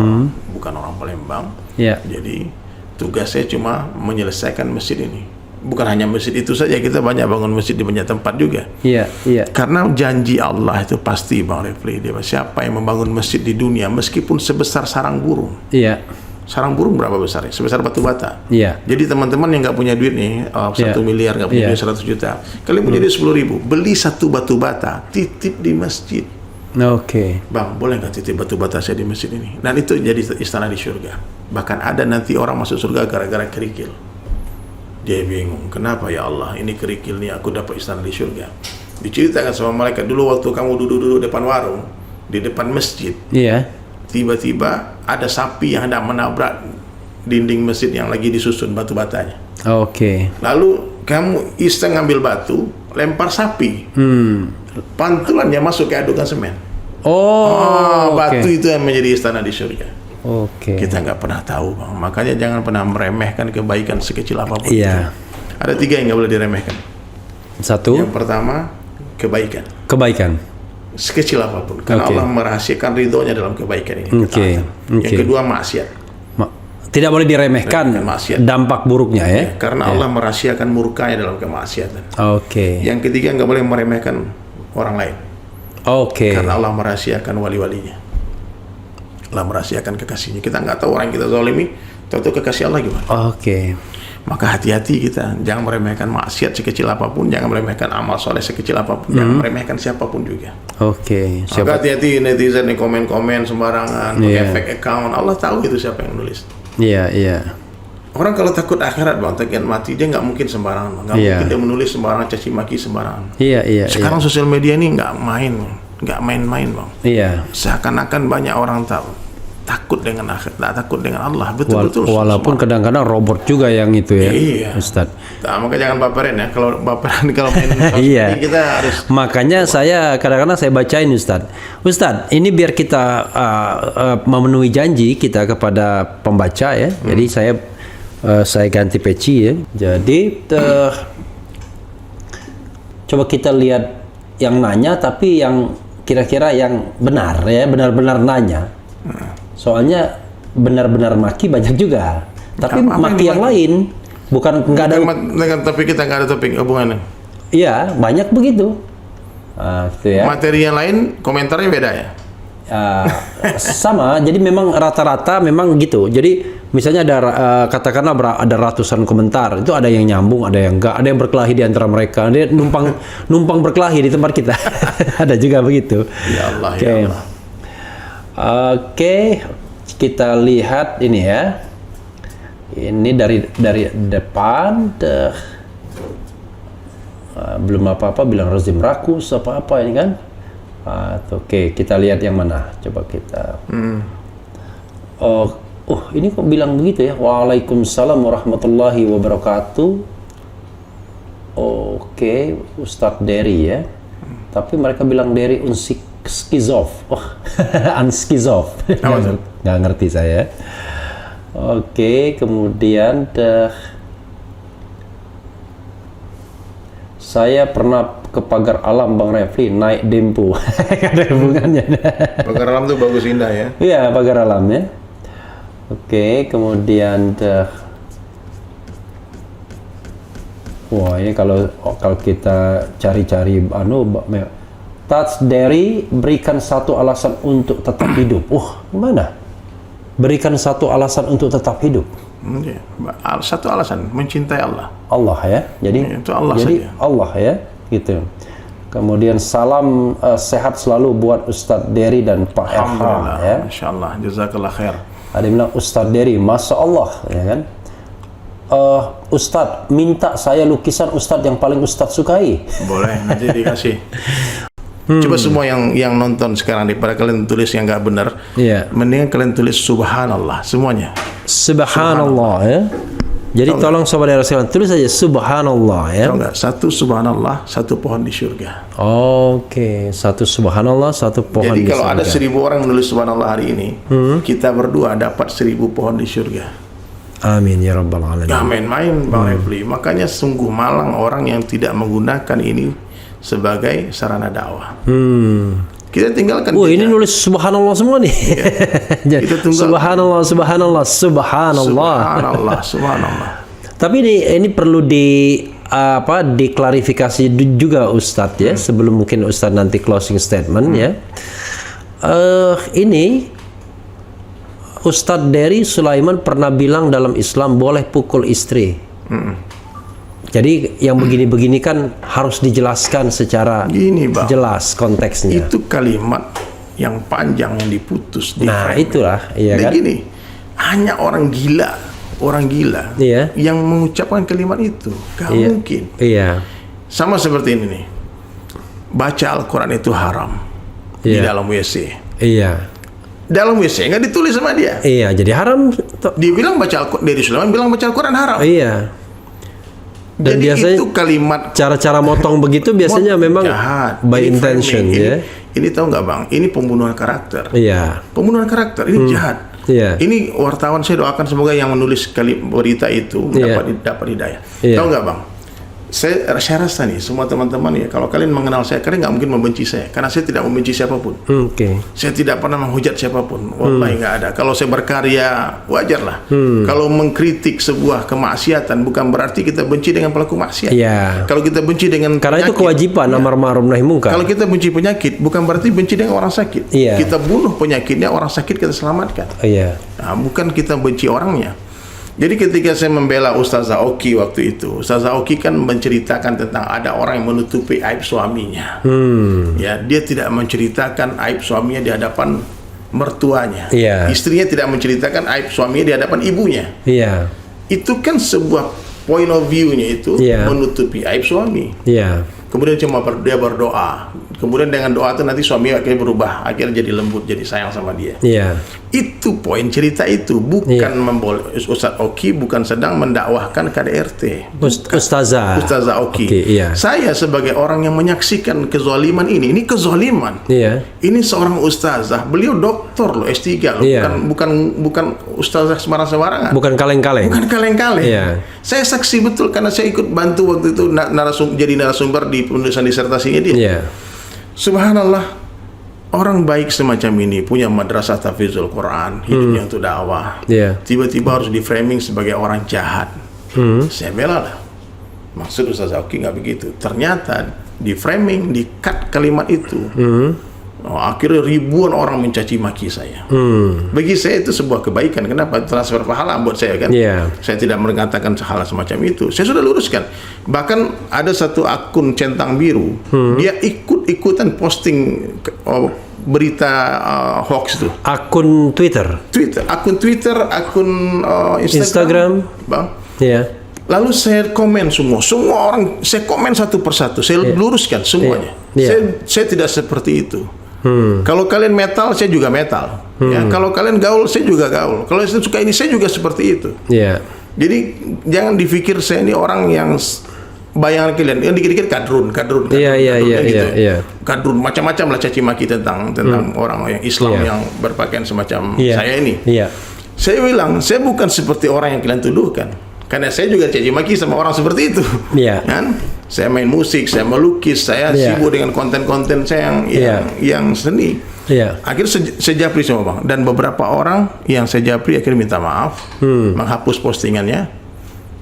bukan orang Palembang. Iya. Jadi tugas saya cuma menyelesaikan masjid ini. Bukan hanya masjid itu saja, kita banyak bangun masjid di banyak tempat juga. Iya. Karena janji Allah itu pasti Bang Refli, siapa yang membangun masjid di dunia meskipun sebesar sarang burung. Iya. Sarang burung berapa besarnya? Sebesar batu bata. Iya. Jadi teman-teman yang nggak punya duit nih, 1 miliar, nggak punya duit 100 juta, kalian punya duit 10.000, beli satu batu bata, titip di masjid. Oke. Bang, boleh nggak titip batu bata saya di masjid ini? Dan itu jadi istana di surga. Bahkan ada nanti orang masuk surga gara-gara kerikil. Dia bingung, kenapa ya Allah ini kerikil nih aku dapat istana di surga. Diceritakan sama malaikat, dulu waktu kamu duduk-duduk depan warung, di depan masjid, tiba-tiba ada sapi yang hendak menabrak dinding masjid yang lagi disusun batu batanya. Oke. Lalu kamu iseng ngambil batu, lempar sapi, pantulannya masuk ke adukan semen. Batu itu yang menjadi istana di surga. Oke. Kita nggak pernah tahu Bang, makanya jangan pernah meremehkan kebaikan sekecil apapun. Iya. Ada 3 yang nggak boleh diremehkan. 1. Yang pertama kebaikan. Sekecil apapun, karena Allah merahasiakan ridhonya dalam kebaikan ini. Yang kedua maksiat. Tidak boleh diremehkan dampak buruknya ya. Karena Allah merahasiakan murkanya dalam kemaksiatan. Yang ketiga nggak boleh meremehkan orang lain. Karena Allah merahasiakan wali-walinya. Allah merahasiakan kekasihnya. Kita nggak tahu orang yang kita zalimi, tahu kekasih Allah gimana. Maka hati-hati kita, jangan meremehkan maksiat sekecil apapun, jangan meremehkan amal soleh sekecil apapun, jangan meremehkan siapapun juga. Maka hati-hati netizen nih komen-komen sembarangan, pakai fake account. Allah tahu itu siapa yang nulis. Orang kalau takut akhirat Bang, takut mati, dia nggak mungkin sembarangan, nggak mungkin dia menulis sembarangan, caci maki sembarangan. Sekarang sosial media ini nggak main-main Bang. Seakan-akan banyak orang takut dengan akhirat, takut dengan Allah. Betul-betul. Walaupun kadang-kadang robot juga yang itu ya, Ustadz. Nah, maka jangan baperin ya. Kalau baperan kalau main kita harus. Makanya saya kadang-kadang saya bacain Ustadz, ini biar kita memenuhi janji kita kepada pembaca ya. Jadi saya Saya ganti peci ya. Jadi coba kita lihat yang nanya, tapi yang kira-kira yang benar ya, benar-benar nanya. Soalnya benar-benar maki banyak juga, tapi maki yang lain, bukan nggak ada. Dengan topik kita nggak ada topik hubungannya. Iya, banyak begitu. Gitu ya. Materi yang lain komentarnya beda ya. Sama, jadi memang rata-rata memang gitu. Jadi misalnya ada katakanlah ada ratusan komentar, itu ada yang nyambung, ada yang enggak, ada yang berkelahi di antara mereka, dia numpang berkelahi di tempat kita. Ada juga begitu. Ya Allah, ya Allah. Oke, kita lihat ini ya. Ini dari depan belum apa-apa bilang rezim rakus apa-apa ini kan. Oke, kita lihat yang mana. Coba kita. Ini kok bilang begitu ya? Waalaikumsalam warahmatullahi wabarakatuh. Oke, Ustadz Dery ya. Tapi mereka bilang Dery unskizov. Unskizov. Nggak ngerti saya. Oke, kemudian saya pernah ke Pagar Alam Bang Refli naik dempo. Ada hubungannya. Pagar Alam tuh bagus indah ya. Iya, Pagar Alam ya. Oke, kemudian wah, ini kalau kita cari-cari Tats Dery berikan satu alasan untuk tetap hidup. Gimana? Berikan satu alasan untuk tetap hidup. Satu alasan, mencintai Allah. Allah ya. Jadi itu Allah saja. Allah ya, gitu. Kemudian salam sehat selalu buat Ustadz Dery dan Pak Erham ya. Masyaallah, jazakallah khair. Ada yang bilang Ustadz Dery, Masya Allah ya kan. Ustadz minta saya lukisan Ustadz yang paling Ustadz sukai. Boleh, nanti dikasih. Coba semua yang nonton sekarang, daripada kalian tulis yang nggak benar, mendingan kalian tulis Subhanallah semuanya. Subhanallah ya. Jadi tolong saudara sekalian tulis saja Subhanallah ya. Tahu nggak? Satu Subhanallah, satu pohon di surga. Oke, satu Subhanallah, satu pohon di surga. Jadi kalau ada 1000 orang menulis Subhanallah hari ini, kita berdua dapat 1000 pohon di surga. Amin ya rabbal alamin. Gak main-main Bang Refli. Makanya sungguh malang orang yang tidak menggunakan ini sebagai sarana dakwah. Kita tinggalkan. Ini nulis Subhanallah semua nih. Kita Subhanallah, Subhanallah, Subhanallah. Subhanallah. Tapi ini perlu diklarifikasi juga Ustadz ya, sebelum mungkin Ustadz nanti closing statement ya. Ini Ustadz Dery Sulaiman pernah bilang dalam Islam boleh pukul istri. Jadi yang begini-begini kan harus dijelaskan secara jelas konteksnya. Itu kalimat yang panjang yang diputus. Itulah, iya kan? Gini, hanya orang gila yang mengucapkan kalimat itu. Gak mungkin. Iya. Sama seperti ini nih. Baca Al-Quran itu haram di dalam WC. Iya. Dalam WC nggak ditulis sama dia. Iya, jadi haram. Dia bilang baca Al-Quran, Dery Sulaiman bilang baca Al-Quran haram. Iya. Dan jadi biasanya itu kalimat cara-cara motong begitu biasanya memang jahat, by intention ya. Ini tahu nggak Bang? Ini pembunuhan karakter. Iya. Pembunuhan karakter ini jahat. Iya. Ini wartawan, saya doakan semoga yang menulis berita itu dapat hidayah. Tahu nggak Bang? Saya rasa nih semua teman-teman ya, kalau kalian mengenal saya, kalian nggak mungkin membenci saya, karena saya tidak membenci siapapun. Saya tidak pernah menghujat siapapun. Wallahi nggak ada. Kalau saya berkarya wajar lah. Kalau mengkritik sebuah kemaksiatan bukan berarti kita benci dengan pelaku maksiat. Kalau kita benci dengan karena penyakit, itu kewajiban amar ma'ruf nahi munkar. Kalau kita benci penyakit bukan berarti benci dengan orang sakit. Kita bunuh penyakitnya, orang sakit kita selamatkan. Nah, bukan kita benci orangnya. Jadi ketika saya membela Ustazah Oki waktu itu, Ustazah Oki kan menceritakan tentang ada orang yang menutupi aib suaminya. Ya, dia tidak menceritakan aib suaminya di hadapan mertuanya. Istrinya tidak menceritakan aib suaminya di hadapan ibunya. Itu kan sebuah point of view-nya itu menutupi aib suami. Kemudian dia berdoa. Kemudian dengan doa itu nanti suami akhirnya berubah, akhirnya jadi lembut, jadi sayang sama dia. Iya. Itu poin cerita itu, bukan Ustadz Oki bukan sedang mendakwahkan KDRT. Ustazah Oki. Iya. Saya sebagai orang yang menyaksikan kezaliman ini kezaliman. Iya. Ini seorang ustazah, beliau doktor loh, S3 loh, iya. bukan ustazah sembarang-sembarangan. Bukan kaleng-kaleng. Iya. Saya saksi betul karena saya ikut bantu waktu itu jadi narasumber di penulisan disertasinya dia. Iya. Subhanallah, orang baik semacam ini punya madrasah tahfizul Quran, hidupnya untuk dakwah. Yeah. Tiba-tiba harus di framing sebagai orang jahat. Saya bela lah. Maksud Ustaz Oki nggak begitu. Ternyata di framing, di cut kalimat itu. Akhirnya ribuan orang mencaci maki saya. Bagi saya itu sebuah kebaikan. Kenapa? Transfer pahala buat saya kan. Yeah. Saya tidak mengatakan hal semacam itu. Saya sudah luruskan. Bahkan ada satu akun centang biru, dia ikut-ikutan posting berita hoax itu. Akun Twitter, akun Instagram, Bang. Iya. Lalu saya komen semua orang saya komen satu persatu, saya luruskan semuanya. Saya tidak seperti itu. Kalau kalian metal, saya juga metal. Ya, kalau kalian gaul, saya juga gaul. Kalau saya suka ini, saya juga seperti itu. Iya. Jadi jangan dipikir saya ini orang yang bayangan kalian, yang dikit-dikit kadrun. Iya. Kadrun macam-macam lah caci maki tentang orang yang Islam yang berpakaian semacam saya ini. Iya. Saya bilang, saya bukan seperti orang yang kalian tuduhkan. Karena saya juga caci maki sama orang seperti itu. Iya. Kan? Saya main musik, saya melukis, saya sibuk dengan konten-konten saya yang seni. Iya. Akhirnya saya japri sama Bang, dan beberapa orang yang saya japri akhirnya minta maaf, menghapus postingannya,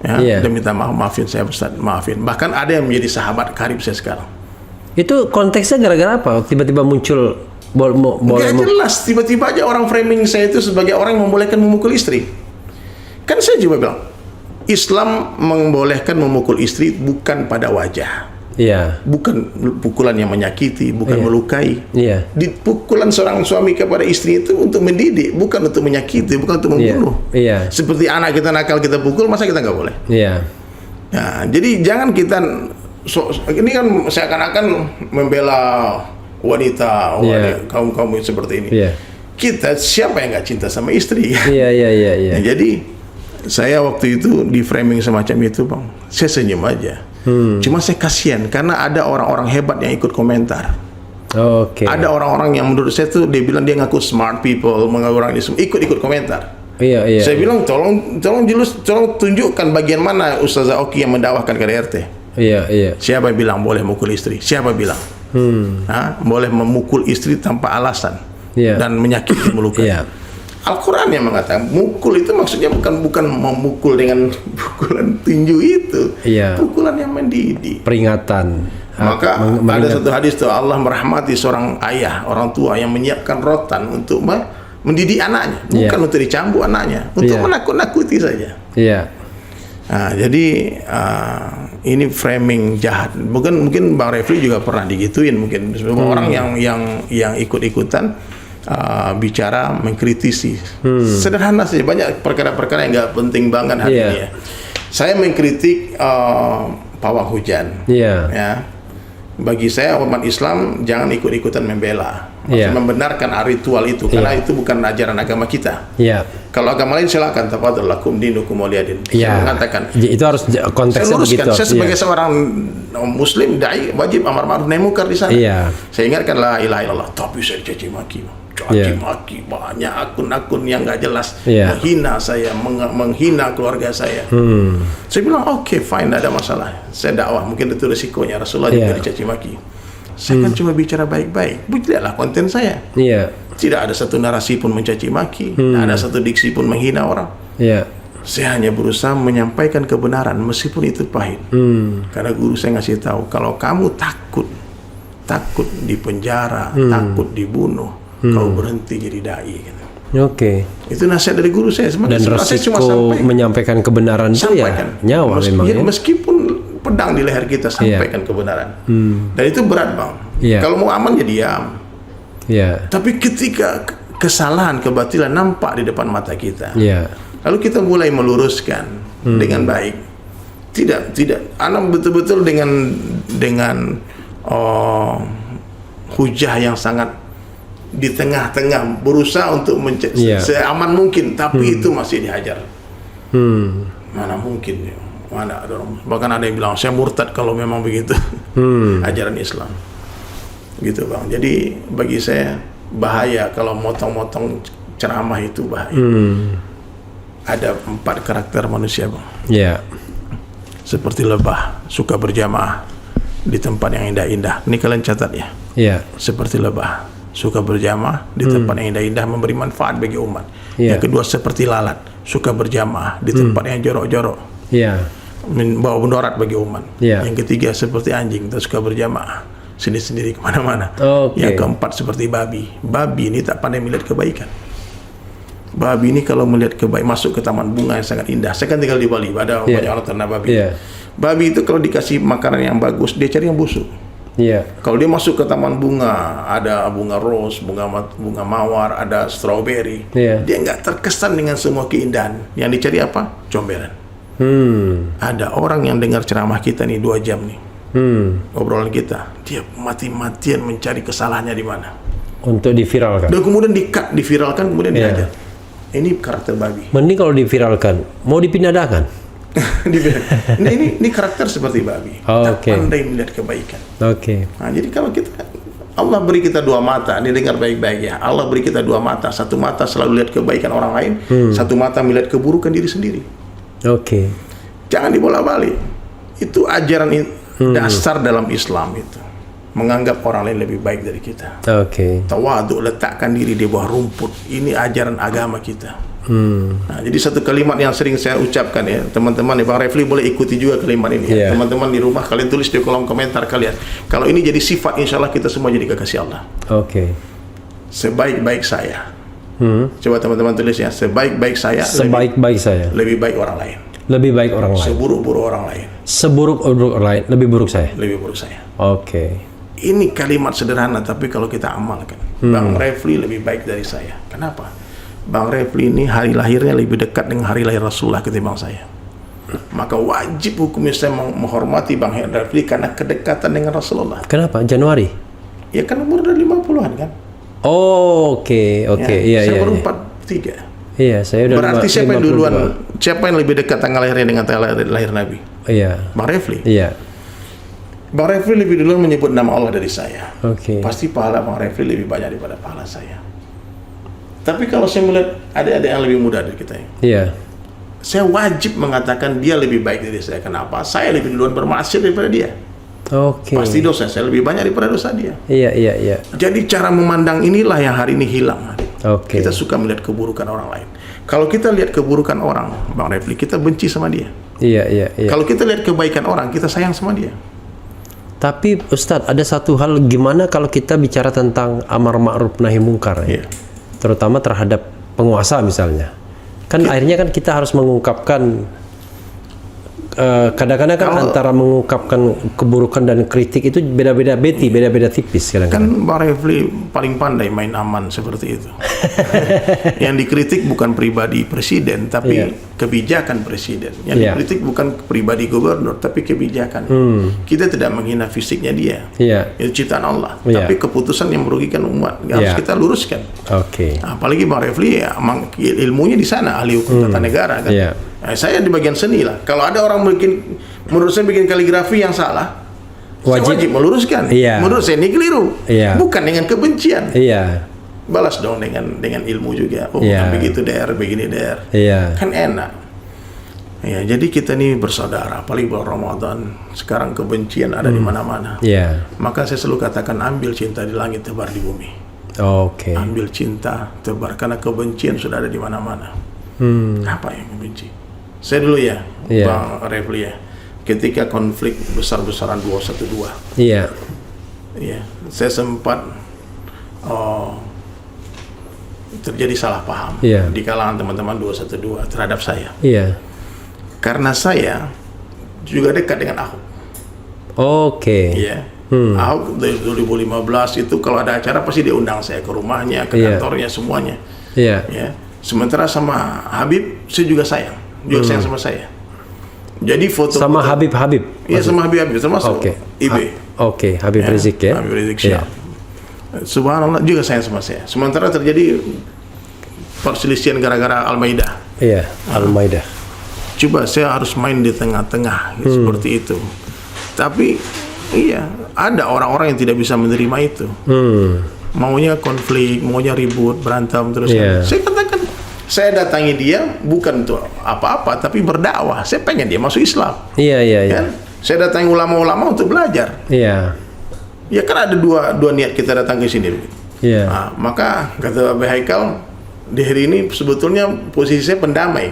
dan minta maafin saya, Ustaz, maafin. Bahkan ada yang menjadi sahabat karib saya sekarang. Itu konteksnya gara-gara apa? Tiba-tiba muncul Gak jelas, tiba-tiba aja orang framing saya itu sebagai orang yang membolehkan memukul istri. Kan saya juga bilang, Islam membolehkan memukul istri bukan pada wajah. Iya. Bukan pukulan yang menyakiti, bukan melukai. Iya. Di pukulan seorang suami kepada istri itu untuk mendidik, bukan untuk menyakiti, bukan untuk membunuh. Iya. Seperti anak kita nakal kita pukul, masa kita nggak boleh? Iya. Nah, jadi jangan kita ini kan seakan-akan membela wanita, kaum seperti ini. Iya. Kita siapa yang nggak cinta sama istri? Iya. Nah, jadi saya waktu itu di framing semacam itu, Bang, saya senyum aja. Cuma saya kasihan karena ada orang-orang hebat yang ikut komentar. Ada orang-orang yang menurut saya tuh dia bilang dia ngaku smart people, orang ini ikut komentar. Iya. Saya bilang tolong tunjukkan bagian mana Ustazah Oki yang mendakwahkan KDRT. Iya. Siapa yang bilang boleh mukul istri? Siapa bilang? Boleh memukul istri tanpa alasan dan menyakiti, melukai. Iya. Al-Quran yang mengatakan mukul itu maksudnya bukan memukul dengan pukulan tinju itu, pukulan yang mendidik, peringatan. Maka ada satu hadis tuh, Allah merahmati seorang ayah, orang tua yang menyiapkan rotan untuk mendidik anaknya, bukan untuk dicambuk anaknya, untuk menakut-nakuti saja. Iya. Nah, jadi ini framing jahat. Mungkin Bang Refli juga pernah digituin, mungkin orang yang ikut-ikutan bicara mengkritisi. Sederhana saja, banyak perkara-perkara yang nggak penting banget hari ini ya. Saya mengkritik pawang hujan. Ya. Bagi saya umat Islam jangan ikut-ikutan membela, membenarkan ritual itu, karena itu bukan ajaran agama kita. Kalau agama lain silakan, tafadhol lakum dinukum waliyadin. Saya mengatakan itu harus konteksnya begitu. Saya sebagai seorang muslim dai wajib amar ma'ruf nahi munkar di sana. Saya ingatkan la ilaha illallah, tapi saya caci maki. Maki banyak akun-akun yang nggak jelas, menghina saya, menghina keluarga saya. Saya bilang oke, fine, tidak ada masalah. Saya dakwah, mungkin itu resikonya. Rasulullah juga dicaci maki. Saya kan cuma bicara baik-baik. Lihatlah konten saya. Tidak ada satu narasi pun mencaci maki, tidak ada satu diksi pun menghina orang. Saya hanya berusaha menyampaikan kebenaran meskipun itu pahit. Karena guru saya ngasih tahu, kalau kamu takut di penjara, takut dibunuh, kau berhenti jadi dai gitu. Itu nasihat dari guru saya. Dan resiko menyampaikan kebenaran itu nyawa memang. Meskipun pedang di leher kita, sampaikan kebenaran. Dan itu berat, Bang. Kalau mau aman ya diam. Tapi ketika kesalahan, kebatilan nampak di depan mata kita, lalu kita mulai meluruskan dengan baik. Tidak, anak betul-betul dengan hujah yang sangat di tengah-tengah, berusaha untuk seaman mungkin, tapi itu masih dihajar. Mana mungkin ya, mana ada orang, bahkan ada yang bilang saya murtad kalau memang begitu. Ajaran Islam gitu Bang. Jadi bagi saya bahaya kalau motong-motong ceramah itu, bahaya. Ada 4 karakter manusia Bang. Seperti lebah, suka berjamaah di tempat yang indah-indah. Ini kalian catat ya. Seperti lebah, suka berjamaah di tempat yang indah-indah, memberi manfaat bagi umat. Yang kedua seperti lalat, suka berjamaah di tempat yang jorok-jorok, membawa mudarat bagi umat. Yang ketiga seperti anjing, suka berjamaah sendiri-sendiri kemana-mana. Yang keempat seperti babi. Babi ini tak pandai melihat kebaikan. Babi ini kalau melihat kebaikan, masuk ke taman bunga yang sangat indah. Saya kan tinggal di Bali, ada banyak orang ternak babi. Babi itu kalau dikasih makanan yang bagus, dia cari yang busuk. Kalau dia masuk ke taman bunga, ada bunga rose, bunga mawar, ada strawberry, dia nggak terkesan dengan semua keindahan. Yang dicari apa? Comberan. Ada orang yang dengar ceramah kita nih 2 jam nih, obrolan kita, dia mati-matian mencari kesalahannya di mana untuk diviralkan. Dan kemudian diviralkan, kemudian diajar. Ini karakter babi. Mending kalau diviralkan, mau dipindahkan. ini karakter seperti babi. Tak pandai melihat kebaikan. Nah, jadi kalau kita, Allah beri kita 2 mata, ini dengar baik-baik ya. Allah beri kita 2 mata. 1 mata selalu lihat kebaikan orang lain, 1 mata melihat keburukan diri sendiri. Jangan dibola-balik. Itu ajaran dasar dalam Islam itu. Menganggap orang lain lebih baik dari kita. Tawadhu, letakkan diri di bawah rumput. Ini ajaran agama kita. Nah, jadi satu kalimat yang sering saya ucapkan ya, teman-teman, Bang Refli boleh ikuti juga kalimat ini. Teman-teman di rumah kalian tulis di kolom komentar kalian. Kalau ini jadi sifat, insya Allah kita semua jadi kekasih Allah. Sebaik-baik saya. Coba teman-teman tulis ya, sebaik-baik saya. Sebaik-baik saya. Lebih baik orang lain. Lebih baik orang lain. Seburuk-buruk orang lain. Seburuk-buruk orang lain, lebih buruk saya. Lebih buruk saya. Ini kalimat sederhana, tapi kalau kita amalkan, Bang Refli lebih baik dari saya. Kenapa? Bang Refli ini hari lahirnya lebih dekat dengan hari lahir Rasulullah ketimbang saya. Maka wajib hukumnya saya menghormati Bang Refli karena kedekatan dengan Rasulullah. Kenapa? Januari? Ya kan umur udah 50-an kan. Saya baru 43. Saya udah. Berarti siapa yang duluan? Siapa yang lebih dekat tanggal lahirnya dengan tanggal lahir Nabi? Bang Refli. Bang Refli lebih duluan menyebut nama Allah dari saya. Pasti pahala Bang Refli lebih banyak daripada pahala saya. Tapi kalau saya melihat ada yang lebih muda dari kita ya, saya wajib mengatakan dia lebih baik dari saya. Kenapa? Saya lebih duluan bermaksiat daripada dia. Pasti dosa saya lebih banyak daripada dosa dia. Jadi cara memandang inilah yang hari ini hilang. Kita suka melihat keburukan orang lain. Kalau kita lihat keburukan orang, Bang Refli, kita benci sama dia. Kalau kita lihat kebaikan orang, kita sayang sama dia. Tapi Ustadz, ada satu hal, gimana kalau kita bicara tentang amar ma'ruf nahi mungkar terutama terhadap penguasa misalnya. Kan akhirnya kan kita harus mengungkapkan, kadang-kadang kan antara mengungkapkan keburukan dan kritik itu beda-beda beda-beda tipis kadang-kadang. Kan Bang Refli paling pandai main aman seperti itu. Yang dikritik bukan pribadi presiden, tapi kebijakan presiden. Yang dikritik bukan pribadi gubernur, tapi kebijakan. Kita tidak menghina fisiknya dia. Itu ciptaan Allah. Tapi keputusan yang merugikan umat harus kita luruskan. Apalagi Bang Refli ilmunya di sana, ahli hukum tata negara kan. Saya di bagian seni lah. Kalau ada orang menurut saya bikin kaligrafi yang salah, wajib meluruskan. Menurut saya ini keliru. Bukan dengan kebencian. Balas dong dengan ilmu juga. Bukan begitu begini kan enak. Jadi kita ini bersaudara, apalagi bulan Ramadan. Sekarang kebencian ada di mana-mana. Maka saya selalu katakan, ambil cinta di langit, tebar di bumi. Ambil cinta, tebar, karena kebencian sudah ada di mana-mana. Apa yang membenci? Saya dulu ya, Bang Refli ya, ketika konflik besar-besaran 212, saya sempat terjadi salah paham di kalangan teman-teman 212 terhadap saya. Karena saya juga dekat dengan Ahok. Ahok dari 2015 itu kalau ada acara pasti dia undang saya ke rumahnya, ke kantornya, semuanya. Sementara sama Habib saya juga sayang sama saya. Jadi foto sama Habib. Iya, sama Habib termasuk IB. Habib Rizik ya. Habib Rizik Syihab. Subhanallah juga sayang sama saya. Sementara terjadi perselisihan gara-gara Al-Maidah. Iya, Al-Maidah. Coba saya harus main di tengah-tengah seperti itu. Tapi iya, ada orang-orang yang tidak bisa menerima itu. Maunya konflik, maunya ribut, berantem terus. Saya katakan, saya datangi dia bukan untuk apa-apa, tapi berdakwah. Saya pengen dia masuk Islam. Iya. Kan? Saya datangi ulama-ulama untuk belajar. Iya. Ya kan ada dua niat kita datang ke sini. Iya. Nah, maka kata Abu Haikal, di hari ini sebetulnya posisi saya pendamai.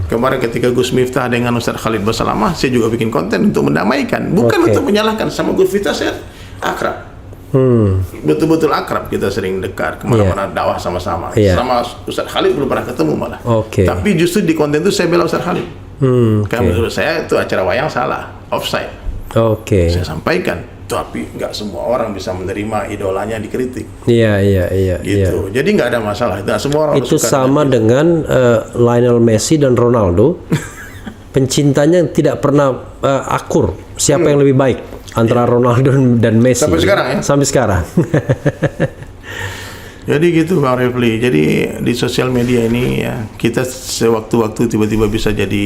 Kemarin ketika Gus Miftah dengan Ustaz Khalid Basalamah, saya juga bikin konten untuk mendamaikan, bukan untuk menyalahkan. Sama Gus Miftah saya akrab. Betul-betul akrab, kita sering dekat kemana-mana dakwah sama-sama. Sama Ustaz Khalid belum pernah ketemu malah. Tapi justru di konten itu saya bela Ustaz Khalid. Karena menurut saya itu acara wayang salah, offside. Saya sampaikan, tapi nggak semua orang bisa menerima idolanya dikritik. Iya. Gitu. Jadi nggak ada masalah. Nggak semua orang itu suka sama dengan Lionel Messi dan Ronaldo. Pencintanya tidak pernah akur. Siapa yang lebih baik antara Ronaldo dan Messi? Sampai sekarang ya? Sampai sekarang. Jadi gitu Bang Refli. Jadi di sosial media ini ya, kita sewaktu-waktu tiba-tiba bisa jadi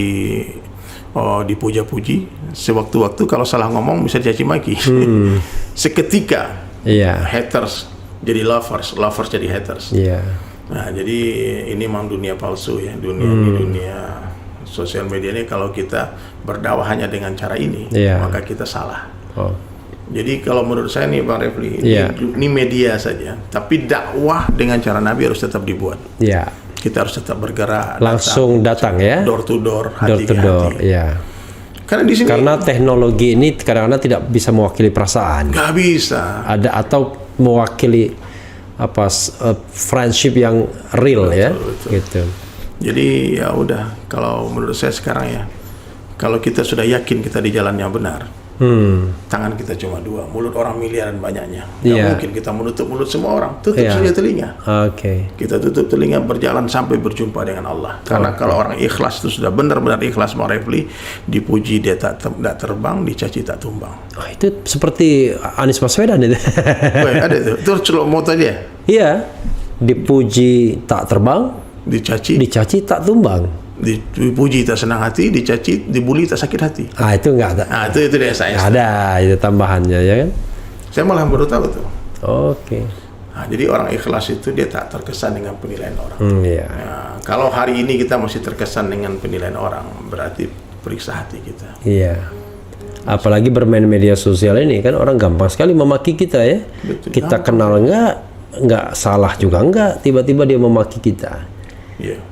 dipuja-puji, sewaktu-waktu kalau salah ngomong bisa dicaci maki. Seketika haters jadi lovers jadi haters. Nah, jadi ini memang dunia palsu ya, dunia sosial media ini. Kalau kita berdakwah hanya dengan cara ini, maka kita salah. Jadi kalau menurut saya nih Bang Refli, ini media saja, tapi dakwah dengan cara Nabi harus tetap dibuat. Kita harus tetap bergerak, langsung datang ya, door to door, hati door to door. Karena di sini, karena teknologi ini kadang-kadang tidak bisa mewakili perasaan. Nggak bisa. Ada atau mewakili friendship yang real. Betul. Gitu. Jadi ya udah, kalau menurut saya sekarang ya, kalau kita sudah yakin kita di jalan yang benar, tangan kita cuma dua, mulut orang miliaran banyaknya. Nggak mungkin kita menutup mulut semua orang. Tutup saja telinga. Kita tutup telinga, berjalan sampai berjumpa dengan Allah. Karena kalau orang ikhlas itu sudah benar-benar ikhlas, Bang Refli, dipuji dia tak terbang, dicaci tak tumbang. Itu seperti Anies Baswedan itu. Ada itu. Itu celok moto dia. Iya. Dipuji tak terbang, dicaci tak tumbang. Dipuji tak senang hati, dicaci, dibully tak sakit hati. Itu enggak ada. Itu dia saya. Ada itu tambahannya ya kan? Saya malah baru tahu tuh. Nah, jadi orang ikhlas itu dia tak terkesan dengan penilaian orang. Nah, kalau hari ini kita masih terkesan dengan penilaian orang, berarti periksa hati kita. Apalagi bermain media sosial ini kan orang gampang sekali memaki kita ya. Betul, kita kenal enggak salah juga enggak, tiba-tiba dia memaki kita.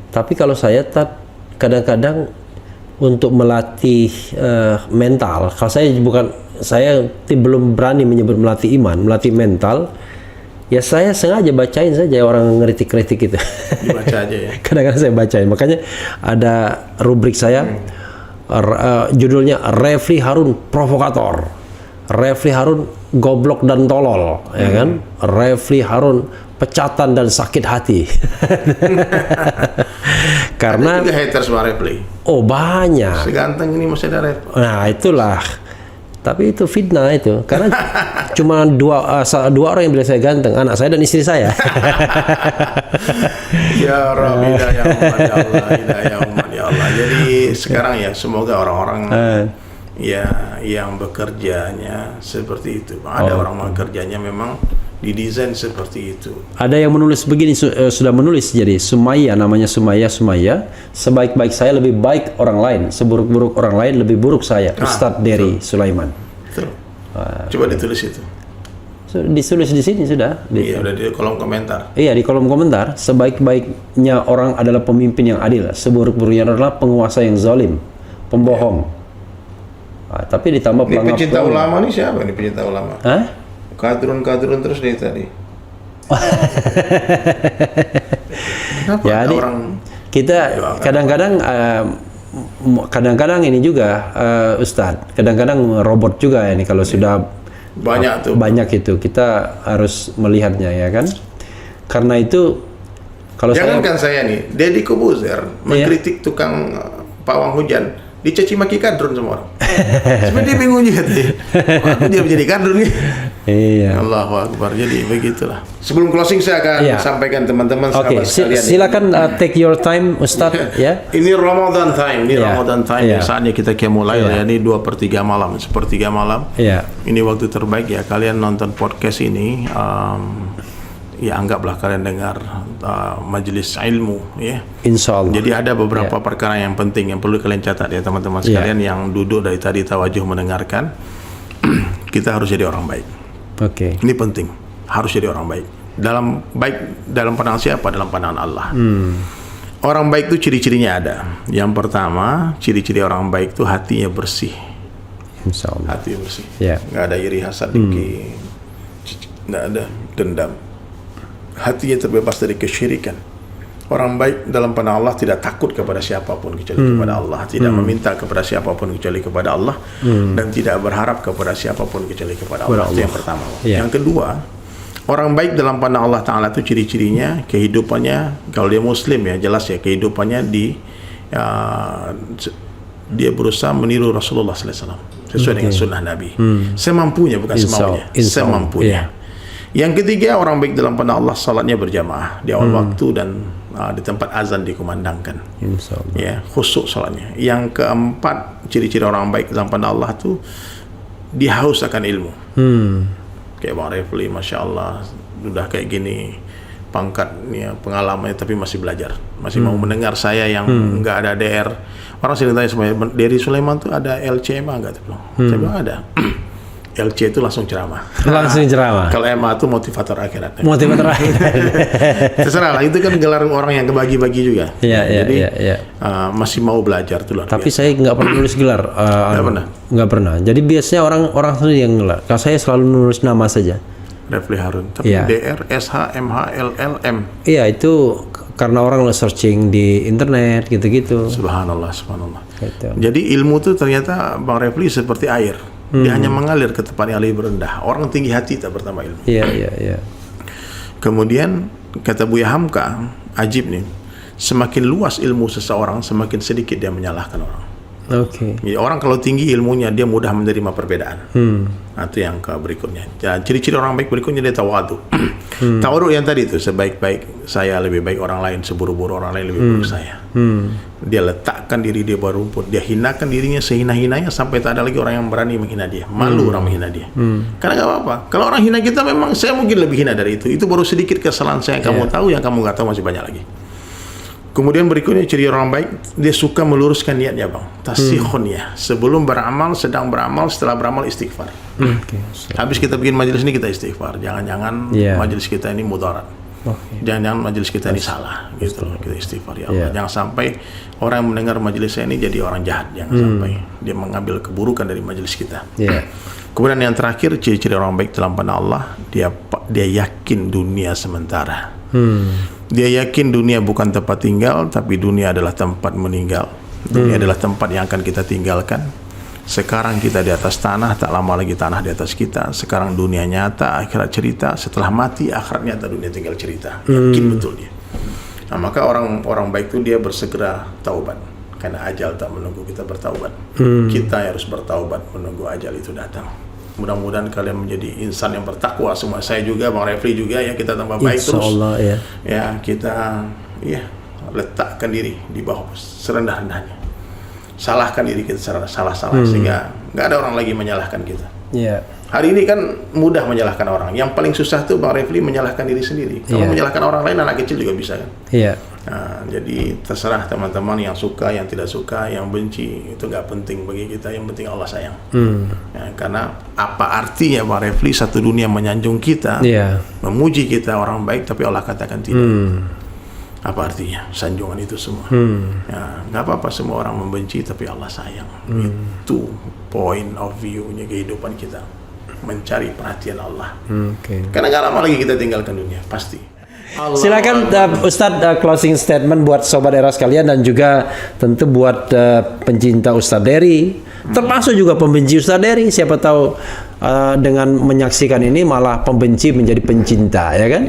Tapi kalau saya kadang-kadang untuk melatih mental, kalau saya belum berani menyebut melatih iman, melatih mental, ya saya sengaja bacain saja orang ngeritik-kritik itu. Dibaca aja ya. Kadang-kadang saya bacain, makanya ada rubrik saya, judulnya Refli Harun Provokator, Refli Harun Goblok dan Tolol, ya kan? Refli Harun Pecatan dan Sakit Hati. Karena ada juga haters Bang Refli. Banyak. Seganteng ini masih ada Refli. Nah itulah. Tapi itu fitnah itu. Karena cuma dua orang yang bilang saya ganteng, anak saya dan istri saya. Ya Rabbi, hidayah umat ya Allah, hidayah umat ya Allah. Jadi sekarang ya semoga orang-orang yang bekerjanya seperti itu. Ada orang bekerjanya memang didesain seperti itu. Ada yang menulis begini, sudah menulis, jadi Sumaya, namanya Sumaya, sebaik-baik saya lebih baik orang lain, seburuk-buruk orang lain lebih buruk saya. Ustadz Dery Sulaiman. Betul. Coba ditulis itu. Ditulis di sini sudah. Udah di kolom komentar. Iya, di kolom komentar. Sebaik-baiknya orang adalah pemimpin yang adil, seburuk-buruknya adalah penguasa yang zalim, pembohong. Tapi ditambah pelanggar. Ini pecinta ulama nih siapa nih pecinta ulama? Kadrun terus dari tadi. Kenapa jadi orang kita kadang-kadang ini juga Ustadz, kadang-kadang robot juga ini kalau sudah banyak itu kita harus melihatnya ya kan. Karena itu kalau jangankan saya nih, Deddy Kobuzer mengkritik tukang pawang hujan, dicaci maki kadrun sama orang. Sebenarnya dia bingung juga tuh. Aku dia menjadi kadrun nih. Iya. Allahu Akbar. Jadi begitulah. Sebelum closing saya akan sampaikan teman-teman sahabat sekalian. Silakan take your time Ustadz ya. Ini Ramadan time, Ramadan time. Saatnya kita qiyamul lail ya. Ini 2/3 malam, 1/3 malam. Iya. Ini waktu terbaik ya kalian nonton podcast ini. Ya anggaplah kalian dengar majelis ilmu ya. Insyaallah. Jadi ada beberapa perkara yang penting yang perlu kalian catat ya teman-teman sekalian yang duduk dari tadi tawajuh mendengarkan. Kita harus jadi orang baik. Oke. Ini penting. Harus jadi orang baik. Dalam pandangan siapa? Dalam pandangan Allah. Orang baik itu ciri-cirinya ada. Yang pertama, ciri-ciri orang baik itu hatinya bersih. Insyaallah. Hati bersih. Nggak ada iri hasad dengki. Nggak ada dendam. Hatinya terbebas dari kesyirikan. Orang baik dalam pandangan Allah tidak takut kepada siapapun kecuali kepada Allah, tidak meminta kepada siapapun kecuali kepada Allah, dan tidak berharap kepada siapapun kecuali kepada Allah. Itu yang pertama. Yang kedua, orang baik dalam pandangan Allah Ta'ala itu ciri-cirinya kehidupannya, kalau dia muslim ya jelas ya kehidupannya dia berusaha meniru Rasulullah SAW sesuai dengan sunnah Nabi semampunya, bukan semaunya, semampunya. Yang ketiga, orang baik dalam pandangan Allah salatnya berjamaah di awal waktu dan di tempat azan dikumandangkan. Ya, khusyuk salatnya. Yang keempat, ciri-ciri orang baik dalam pandangan Allah itu dia haus akan ilmu. Kayak Bang Refli, Masya Allah, sudah kayak gini pangkatnya, pengalamannya, tapi masih belajar, masih mau mendengar saya yang nggak ada DR. Orang sering tanya sama Dari Sulaiman tuh ada LCMA nggak tuh? Saya bilang ada. LC itu langsung ceramah. Langsung ceramah. Kalau MA itu motivator akhirat. Motivator akhirat. Terserah lah, itu kan gelar orang yang kebagi-bagi juga. Jadi masih mau belajar tuh. Tapi saya nggak pernah nulis gelar. Nggak pernah. Jadi biasanya orang sendiri yang gelar. Kalau saya selalu nulis nama saja. Refli Harun. Tapi DR, SH, MH, LL, M. Iya, itu karena orang searching di internet gitu-gitu. Subhanallah, subhanallah. Gitu. Jadi ilmu tuh ternyata Bang Refli seperti air. Dia hanya mengalir ke tempat yang lebih rendah. Orang tinggi hati tak bertambah ilmu. Iya. Kemudian kata Buya Hamka, ajib nih, semakin luas ilmu seseorang, semakin sedikit dia menyalahkan orang. Jadi orang kalau tinggi ilmunya, dia mudah menerima perbedaan. Nah, itu yang berikutnya. Ciri-ciri orang baik berikutnya dia tawadu. Tawadu yang tadi itu, sebaik-baik saya lebih baik orang lain, seburuk-buruk orang lain lebih buruk saya. Dia letakkan diri dia berumput, dia hinakan dirinya sehina-hinanya sampai tak ada lagi orang yang berani menghina dia. Malu orang menghina dia. Karena nggak apa-apa. Kalau orang hina kita, memang saya mungkin lebih hina dari itu. Itu baru sedikit kesalahan saya yang kamu tahu, yang kamu nggak tahu masih banyak lagi. Kemudian berikutnya ciri orang baik, dia suka meluruskan niatnya, Bang. Tasihun ya. Sebelum beramal, sedang beramal, setelah beramal istighfar. Habis kita bikin majelis ini kita istighfar. Jangan-jangan majelis kita ini mudarat. Jangan-jangan majelis kita ini salah, gitu loh. Kita istighfar ya Allah. Jangan sampai orang yang mendengar majelis saya ini jadi orang jahat. Jangan sampai dia mengambil keburukan dari majelis kita. Kemudian yang terakhir, ciri-ciri orang baik dalam pandangan Allah, dia yakin dunia sementara. Dia yakin dunia bukan tempat tinggal, tapi dunia adalah tempat meninggal. Dunia adalah tempat yang akan kita tinggalkan. Sekarang kita di atas tanah, tak lama lagi tanah di atas kita. Sekarang dunia nyata, akhirat cerita. Setelah mati, akhirat nyata, dunia tinggal cerita. Yakin betul dia. Nah, maka orang baik itu dia bersegera taubat, karena ajal tak menunggu kita bertaubat. Kita harus bertaubat menunggu ajal itu datang. Mudah-mudahan kalian menjadi insan yang bertakwa semua. Saya juga, Bang Refli juga ya, kita tambah baik terus. Ya, kita letakkan diri di bawah serendah-rendahnya. Salahkan diri kita secara salah-salah sehingga nggak ada orang lagi menyalahkan kita. Hari ini kan mudah menyalahkan orang. Yang paling susah tuh Bang Refli menyalahkan diri sendiri. Kalau menyalahkan orang lain, anak kecil juga bisa kan. Nah, jadi terserah teman-teman yang suka, yang tidak suka, yang benci, itu nggak penting bagi kita. Yang penting Allah sayang. Ya, karena apa artinya Bang Refli satu dunia menyanjung kita, memuji kita orang baik, tapi Allah katakan tidak. Apa artinya sanjungan itu semua? Ya, nggak apa-apa semua orang membenci, tapi Allah sayang. Itu point of view-nya kehidupan kita, mencari perhatian Allah. Karena nggak lama lagi kita tinggalkan dunia, pasti. Silakan Ustadz closing statement buat sobat era sekalian, dan juga tentu buat pencinta Ustadz Dery, termasuk juga pembenci Ustadz Dery. Siapa tahu dengan menyaksikan ini malah pembenci menjadi pencinta, ya kan?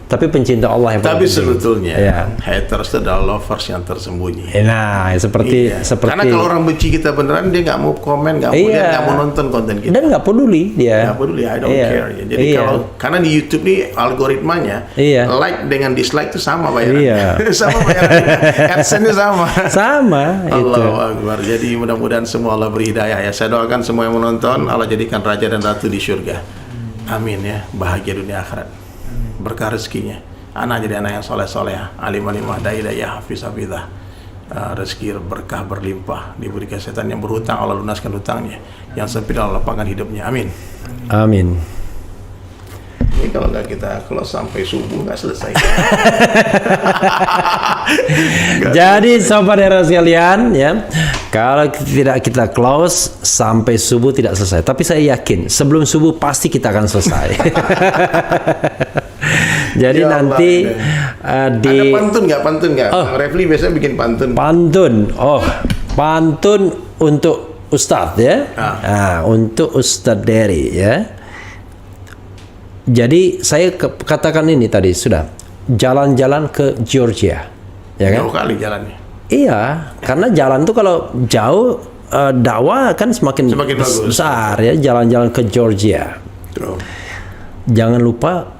tapi pencinta Allah yang Tapi paling penting. sebetulnya Iya. haters itu adalah lovers yang tersembunyi. Nah, seperti Iya. Karena kalau orang benci kita beneran, dia nggak mau komen, nggak mau Iya. lihat, nggak mau nonton konten kita. dan nggak peduli dia. Nggak peduli, I don't Iya. care. Ya. Jadi Iya. karena di YouTube nih algoritmanya, Iya. like dengan dislike itu sama bayarannya. Iya. Sama bayarannya. AdSense-nya sama. Sama itu. Allahu Akbar. Jadi mudah-mudahan semua Allah beri hidayah ya. Saya doakan semua yang menonton Allah jadikan raja dan ratu di surga. Amin ya. Bahagia dunia akhirat. Berkah rezekinya. Anak jadi anak yang soleh-soleh, alim-alimah, dai-dai, hafiz-hafizah. Rezeki berkah berlimpah, diberi kesehatan. Yang berhutang Allah lunaskan hutangnya, yang sempit Allah lapangkan hidupnya. Amin. Amin. Ini kalau nggak kita close sampai subuh nggak selesai. Jadi sobat era sekalian ya, kalau tidak kita close sampai subuh tidak selesai. Tapi saya yakin sebelum subuh pasti kita akan selesai. Jadi Ya Allah, nanti di ada pantun nggak? Refli biasanya bikin pantun. pantun untuk Ustadz ya. Nah, untuk Ustadz Dery ya. Jadi saya katakan ini tadi sudah jalan-jalan ke Georgia, ya kan? Jauh kali jalannya. Iya, karena jalan tuh kalau jauh dakwah kan semakin bagus. besar ya. Jalan-jalan ke Georgia. Tuh. Jangan lupa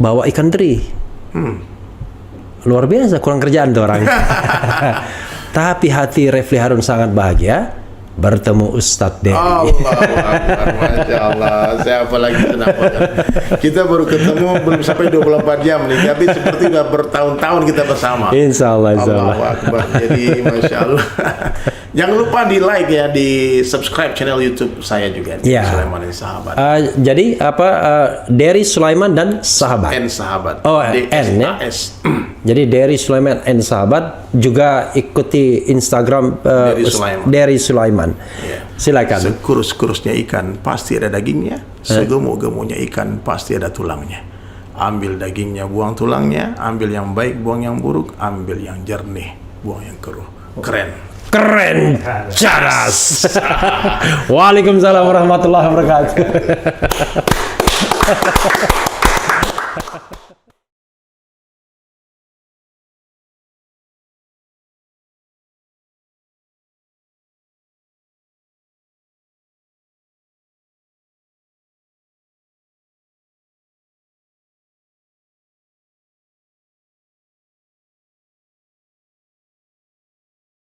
bawa ikan teri. Luar biasa, kurang kerjaan tuh orang. Tapi hati Refli Harun sangat bahagia bertemu Ustadz Dery. Allah Akbar, Masya Allah. Saya apalagi senang banget. Kita baru ketemu belum sampai 24 jam nih, tapi seperti udah bertahun-tahun kita bersama. Insya Allah, insya Allah. Allahu Akbar. Jadi Masya Allah. Jangan lupa di like ya, di subscribe channel YouTube saya juga. Ya. Sulaiman dan Sahabat. Jadi Dery Sulaiman dan Sahabat. N Sahabat. Oh, N ya. DSAS. Jadi Dery Sulaiman and Sahabat, juga ikuti Instagram Dery Sulaiman. Ya. Silakan. Sekurus-kurusnya ikan pasti ada dagingnya, segemuk-gemuknya ikan pasti ada tulangnya. Ambil dagingnya, buang tulangnya, ambil yang baik, buang yang buruk, ambil yang jernih, buang yang keruh. Keren. Cerdas. Waalaikumsalam warahmatullahi wabarakatuh.